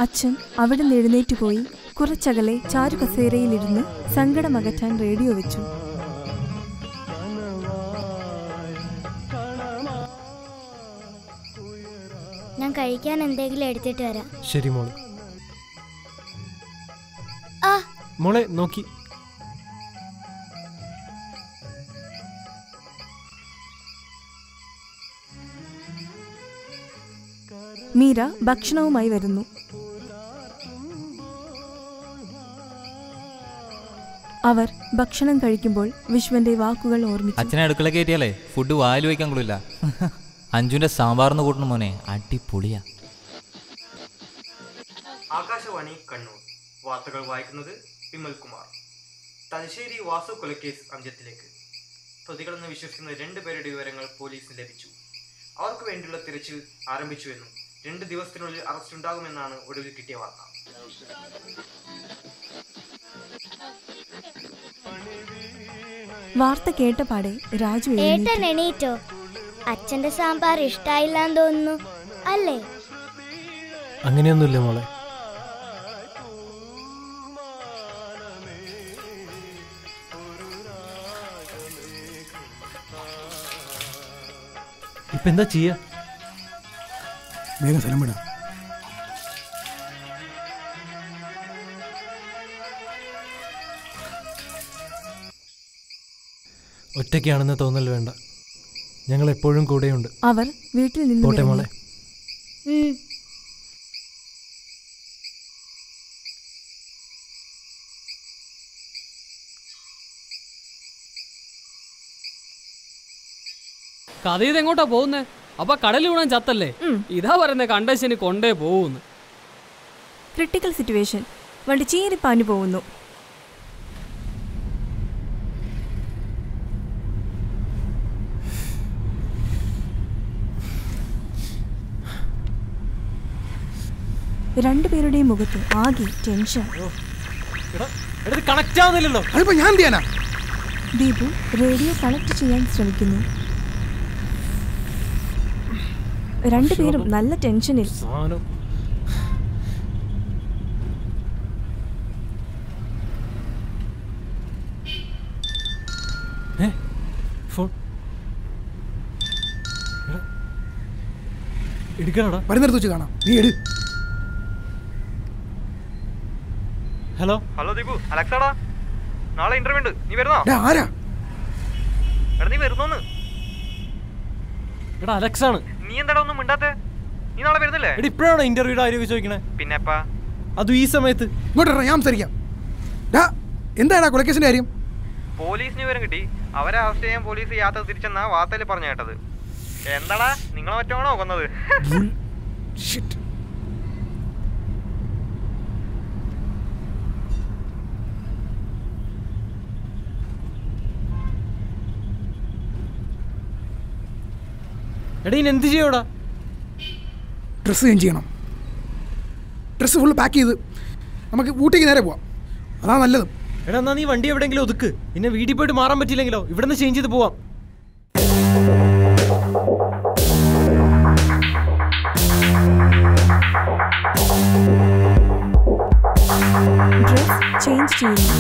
അച്ഛൻ അവിടെ നിന്ന് എഴുന്നേറ്റ് പോയി കുറച്ചകലെ ചാരുകസേരയിലിരുന്ന് സങ്കടമകറ്റാൻ റേഡിയോ വെച്ചു. ഞാൻ കഴിക്കാൻ എന്തെങ്കിലും എടുത്തിട്ട് വരാം. ശരി മോളെ. ആ മോളെ നോക്കി. മീര ഭക്ഷണവുമായി വരുന്നു. അവർ ഭക്ഷണം കഴിക്കുമ്പോൾ വിശ്വന്റെ വാക്കുകൾ ഓർമ്മിച്ചു. അച്ഛനെ അടുക്കള കയറ്റിയാലേ ഫുഡ് വായിൽ വയ്ക്കാൻ കൊള്ളില്ല. അഞ്ജുവിന്റെ സാമ്പാർന്ന് കൂട്ടണ മോനെ അടിപൊളിയാ. ആകാശവാണി കണ്ണൂർ വാർത്തകൾ വായിക്കുന്നത് വിമൽ കുമാർ. തലശ്ശേരി വാസു കൊലക്കേസ് അന്ത്യത്തിലേക്ക്. പ്രതികളെന്ന് വിശ്വസിക്കുന്ന 2 പേരുടെ വിവരങ്ങൾ പോലീസിന് ലഭിച്ചു. അവർക്ക് വേണ്ടിയുള്ള തിരച്ചിൽ ആരംഭിച്ചുവെന്നും 2 ദിവസത്തിനുള്ളിൽ അറസ്റ്റ് ഉണ്ടാകുമെന്നാണ് ഒടുവിൽ കിട്ടിയ വാർത്ത. വാർത്ത കേട്ടപാടെ രാജു ഏട്ടൻ എണീറ്റോ? അച്ഛന്റെ സാമ്പാർ ഇഷ്ടായില്ലാന്ന് തോന്നുന്നു അല്ലേ? അങ്ങനെയൊന്നുമില്ല മോളെ. ഇപ്പൊ എന്താ ചെയ്യാ? വേഗം സ്ഥലം വിടാം. ഒറ്റയ്ക്കാണെന്ന് തോന്നൽ വേണ്ട, ഞങ്ങൾ എപ്പോഴും കൂടെയുണ്ട്. അവർ വീട്ടിൽ നിന്ന് പോട്ടെ മോളെ. കഥ ഇതെങ്ങോട്ടാ പോകുന്നേ? അപ്പൊ കടലിൽ വീണാൻ ചത്തല്ലേ? ഇതാ പറയുന്നേ കണ്ടശന് കൊണ്ടേ പോകുന്നു. Critical situation. വണ്ടി ചീറിപ്പാഞ്ഞു പോകുന്നു. രണ്ടുപേരുടെയും മുഖത്ത് ആകെ ടെൻഷൻ. കണക്ട് ആവുന്നില്ലല്ലോ. ദീപു റേഡിയോ കണക്ട് ചെയ്യാൻ ശ്രമിക്കുന്നു. രണ്ടുപേരും നല്ല ടെൻഷനിൽ. വരുന്നിടത്ത് വെച്ച് കാണാം. നീ എടു. ഹലോ ഹലോ ദീപു, അലക്സാടാ. നാളെ ഇന്റർവ്യൂ ഉണ്ട്, നീ വരുന്നോ? ആരാ? എടാ നീ വരുന്നോന്ന്? എടാ അലക്സാണ്. നീ എന്താടാ ഒന്നും മിണ്ടാത്തെ? നീ നാളെ വരുന്നില്ലേ? എടാ ഇപ്പോഴാണോ ഇന്റർവ്യൂടെ ആരോഗ്യം ചോദിക്കണേ? പിന്നെപ്പാ അതും ഈ സമയത്ത്. ഇങ്ങോട്ട് ഞാൻ സംസാരിക്കാം. എന്താടാ കൊലക്കേസിന്റെ കാര്യം? പോലീസിന് വിവരം കിട്ടി. അവരെ അറസ്റ്റ് ചെയ്യാൻ പോലീസ് യാത്ര തിരിച്ചെന്നാ വാർത്തയിൽ പറഞ്ഞു കേട്ടത്. എന്താടാ നിങ്ങളെ മറ്റാണോ കൊന്നത്? എടാ ഇനി എന്ത് ചെയ്യോടാ? ഡ്രസ്സ് ചേഞ്ച് ചെയ്യണം. ഡ്രസ്സ് ഫുള്ള് പാക്ക് ചെയ്ത് നമുക്ക് ഊട്ടിക്ക് നേരെ പോവാം. അതാ നല്ലത്. എടാ എന്നാ നീ വണ്ടി എവിടെയെങ്കിലും ഒതുക്ക്. പിന്നെ വീട്ടിൽ പോയിട്ട് മാറാൻ പറ്റില്ലെങ്കിലോ ഇവിടെ നിന്ന് ചേഞ്ച് ചെയ്ത് പോവാം. ഡ്രസ് ചേഞ്ച് ചെയ്യുന്നു.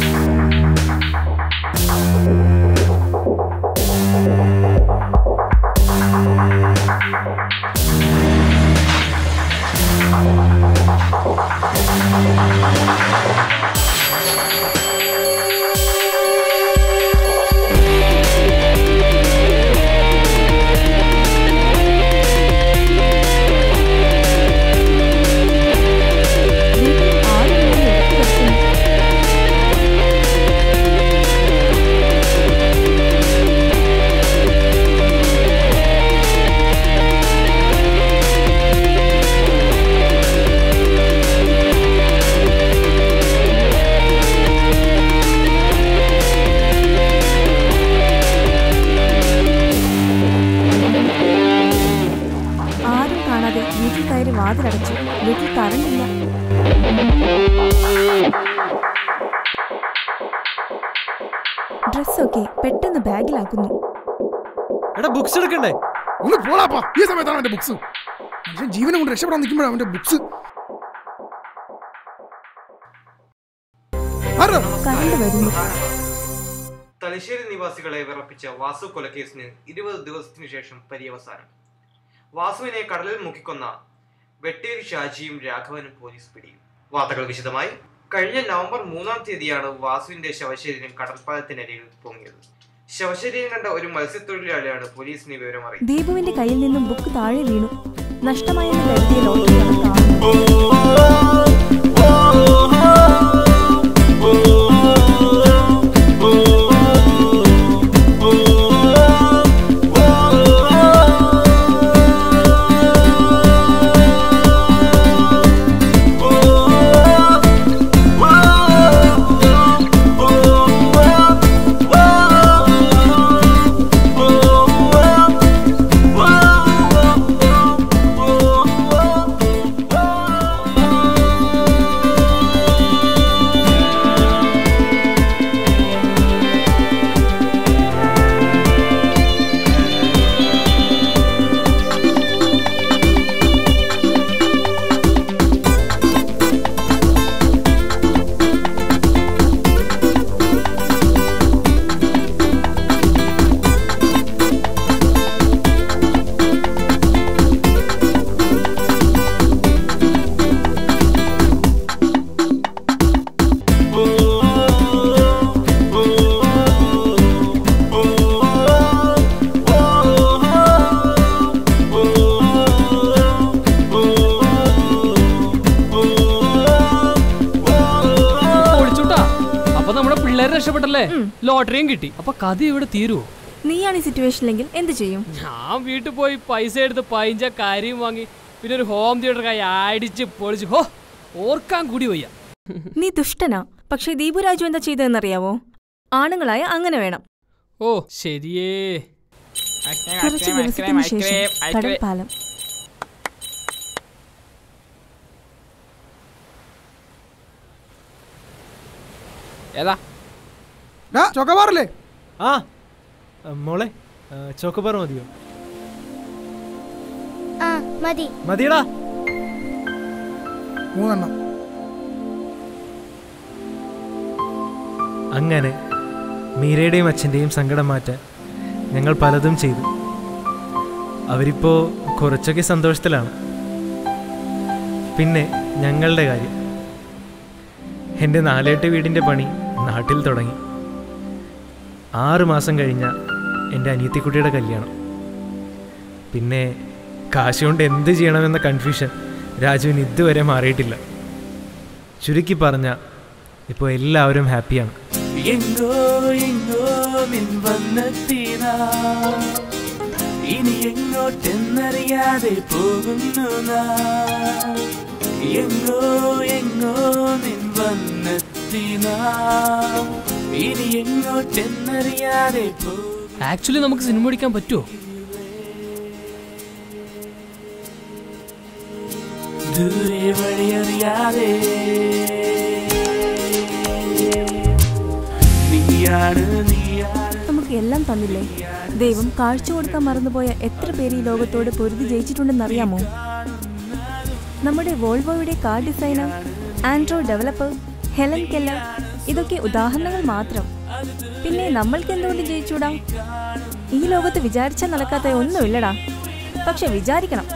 വാതിലടച്ചു. വീട്ടിൽ കറണ്ടില്ല. ഡ്രസ്സൊക്കെ പെട്ടെന്ന് ബാഗിലാക്കുന്നു. ബുക്സ് എടുക്കണ്ടേ? ഒന്ന് പോടാപ്പാ. ഈ സമയത്താണ് അവന്റെ ബുക്സ്. മനുഷ്യൻ ജീവനെ കൊണ്ട് രക്ഷപ്പെടാൻ നിൽക്കുമ്പോഴാണ് അവന്റെ ബുക്സ്. അങ്ങോട്ട് വരുന്നു. തലശ്ശേരി നിവാസികളെ വിറപ്പിച്ച വാസു കൊലക്കേസിന് 20 ദിവസത്തിനു ശേഷം പര്യവസാനം. വാസുവിനെ കടലിൽ മുക്കിക്കൊന്ന വെട്ടേരി ഷാജിയും രാഘവനും പോലീസ് പിടിയും. വാർത്തകൾ വിശദമായി. കഴിഞ്ഞ നവംബർ 3-ാം തീയതിയാണ് വാസുവിന്റെ ശവശരീരം കടൽപ്പാലത്തിനരികിൽ പൊങ്ങിയത്. ശവശരീരം കണ്ട ഒരു മത്സ്യത്തൊഴിലാളിയാണ് പോലീസിനെ വിവരം അറിയിച്ചത്. ദീപുവിന്റെ കയ്യിൽ നിന്നും ബുക്ക് താഴെ വീണു. നഷ്ടമായെന്ന് കരുതിയ ലോട്ടറി രക്ഷപ്പെട്ടല്ലേ, ലോട്ടറിയും കിട്ടി. അപ്പൊ കഥ ഇവിടെ തീരുവോ? നീയാണ് ഈ സിറ്റുവേഷനിലെങ്കിൽ എന്ത് ചെയ്യും? ഞാൻ വീട്ടിൽ പോയി പൈസ എടുത്ത് 15 കാര്യം വാങ്ങി പിന്നെ ഒരു ഹോം തിയേറ്റർ കൈ അടിച്ച് പൊളിച്ച് ഹോ ഓർക്കാൻ കൂടി വയ്യ. നീ ദുഷ്ടനാ. പക്ഷെ ദീപുരാജു എന്താ ചെയ്തതെന്നറിയാവോ? ആണുങ്ങളായ അങ്ങനെ വേണം. ഓ ശരിയേ. കുറച്ച് ദിവസത്തിന് ശേഷം കടൽപ്പാലം. ഏതാ ചോക്കോബാറല്ലേ? ആ മോളെ ചോക്കോബാർ മതിയോ? മതിയടാ. 3 അങ്ങനെ മീരയുടെയും അച്ഛൻ്റെയും സങ്കടം മാറ്റാൻ ഞങ്ങൾ പലതും ചെയ്തു. അവരിപ്പോൾ കുറച്ചൊക്കെ സന്തോഷത്തിലാണ്. പിന്നെ ഞങ്ങളുടെ കാര്യം, എൻ്റെ 4-8 വീടിൻ്റെ പണി നാട്ടിൽ തുടങ്ങി. 6 മാസം കഴിഞ്ഞ എൻ്റെ അനിയത്തിക്കുട്ടിയുടെ കല്യാണം. പിന്നെ കാശ് കൊണ്ട് എന്ത് ചെയ്യണമെന്ന കൺഫ്യൂഷൻ രാജുവിന് ഇതുവരെ മാറിയിട്ടില്ല. ചുരുക്കി പറഞ്ഞ ഇപ്പോൾ എല്ലാവരും ഹാപ്പിയാണ്. എങ്ങോ എങ്ങോ നിൻ വന്നെത്തിനാ, ഇനി എങ്ങോട്ടെന്നറിയാതെ പോകുന്നു നാം. എങ്ങോ എങ്ങോ നിൻ വന്നെത്തിനാ, ഇനി എങ്ങോട്ടെന്നറിയാതെ പോകും. ആക്ച്വലി നമുക്ക് സിനിമ ഓടിക്കാൻ പറ്റുമോ? ദൂരെ വഴിയറിയാതെ നമുക്ക് എല്ലാം തന്നില്ലേ? ദൈവം കാഴ്ച കൊടുക്കാൻ മറന്നുപോയ എത്ര പേര് ഈ ലോകത്തോട് പൊരുതി ജയിച്ചിട്ടുണ്ടെന്നറിയാമോ? നമ്മുടെ വോൾവോയുടെ car designer, Android developer, Helen Keller, ഇതൊക്കെ ഉദാഹരണങ്ങൾ മാത്രം. പിന്നെ നമ്മൾക്ക് എന്തുകൊണ്ട് ജയിച്ചൂടാ? ഈ ലോകത്ത് വിചാരിച്ചാൽ നടക്കാത്ത ഒന്നുമില്ലടാ. പക്ഷെ വിചാരിക്കണം.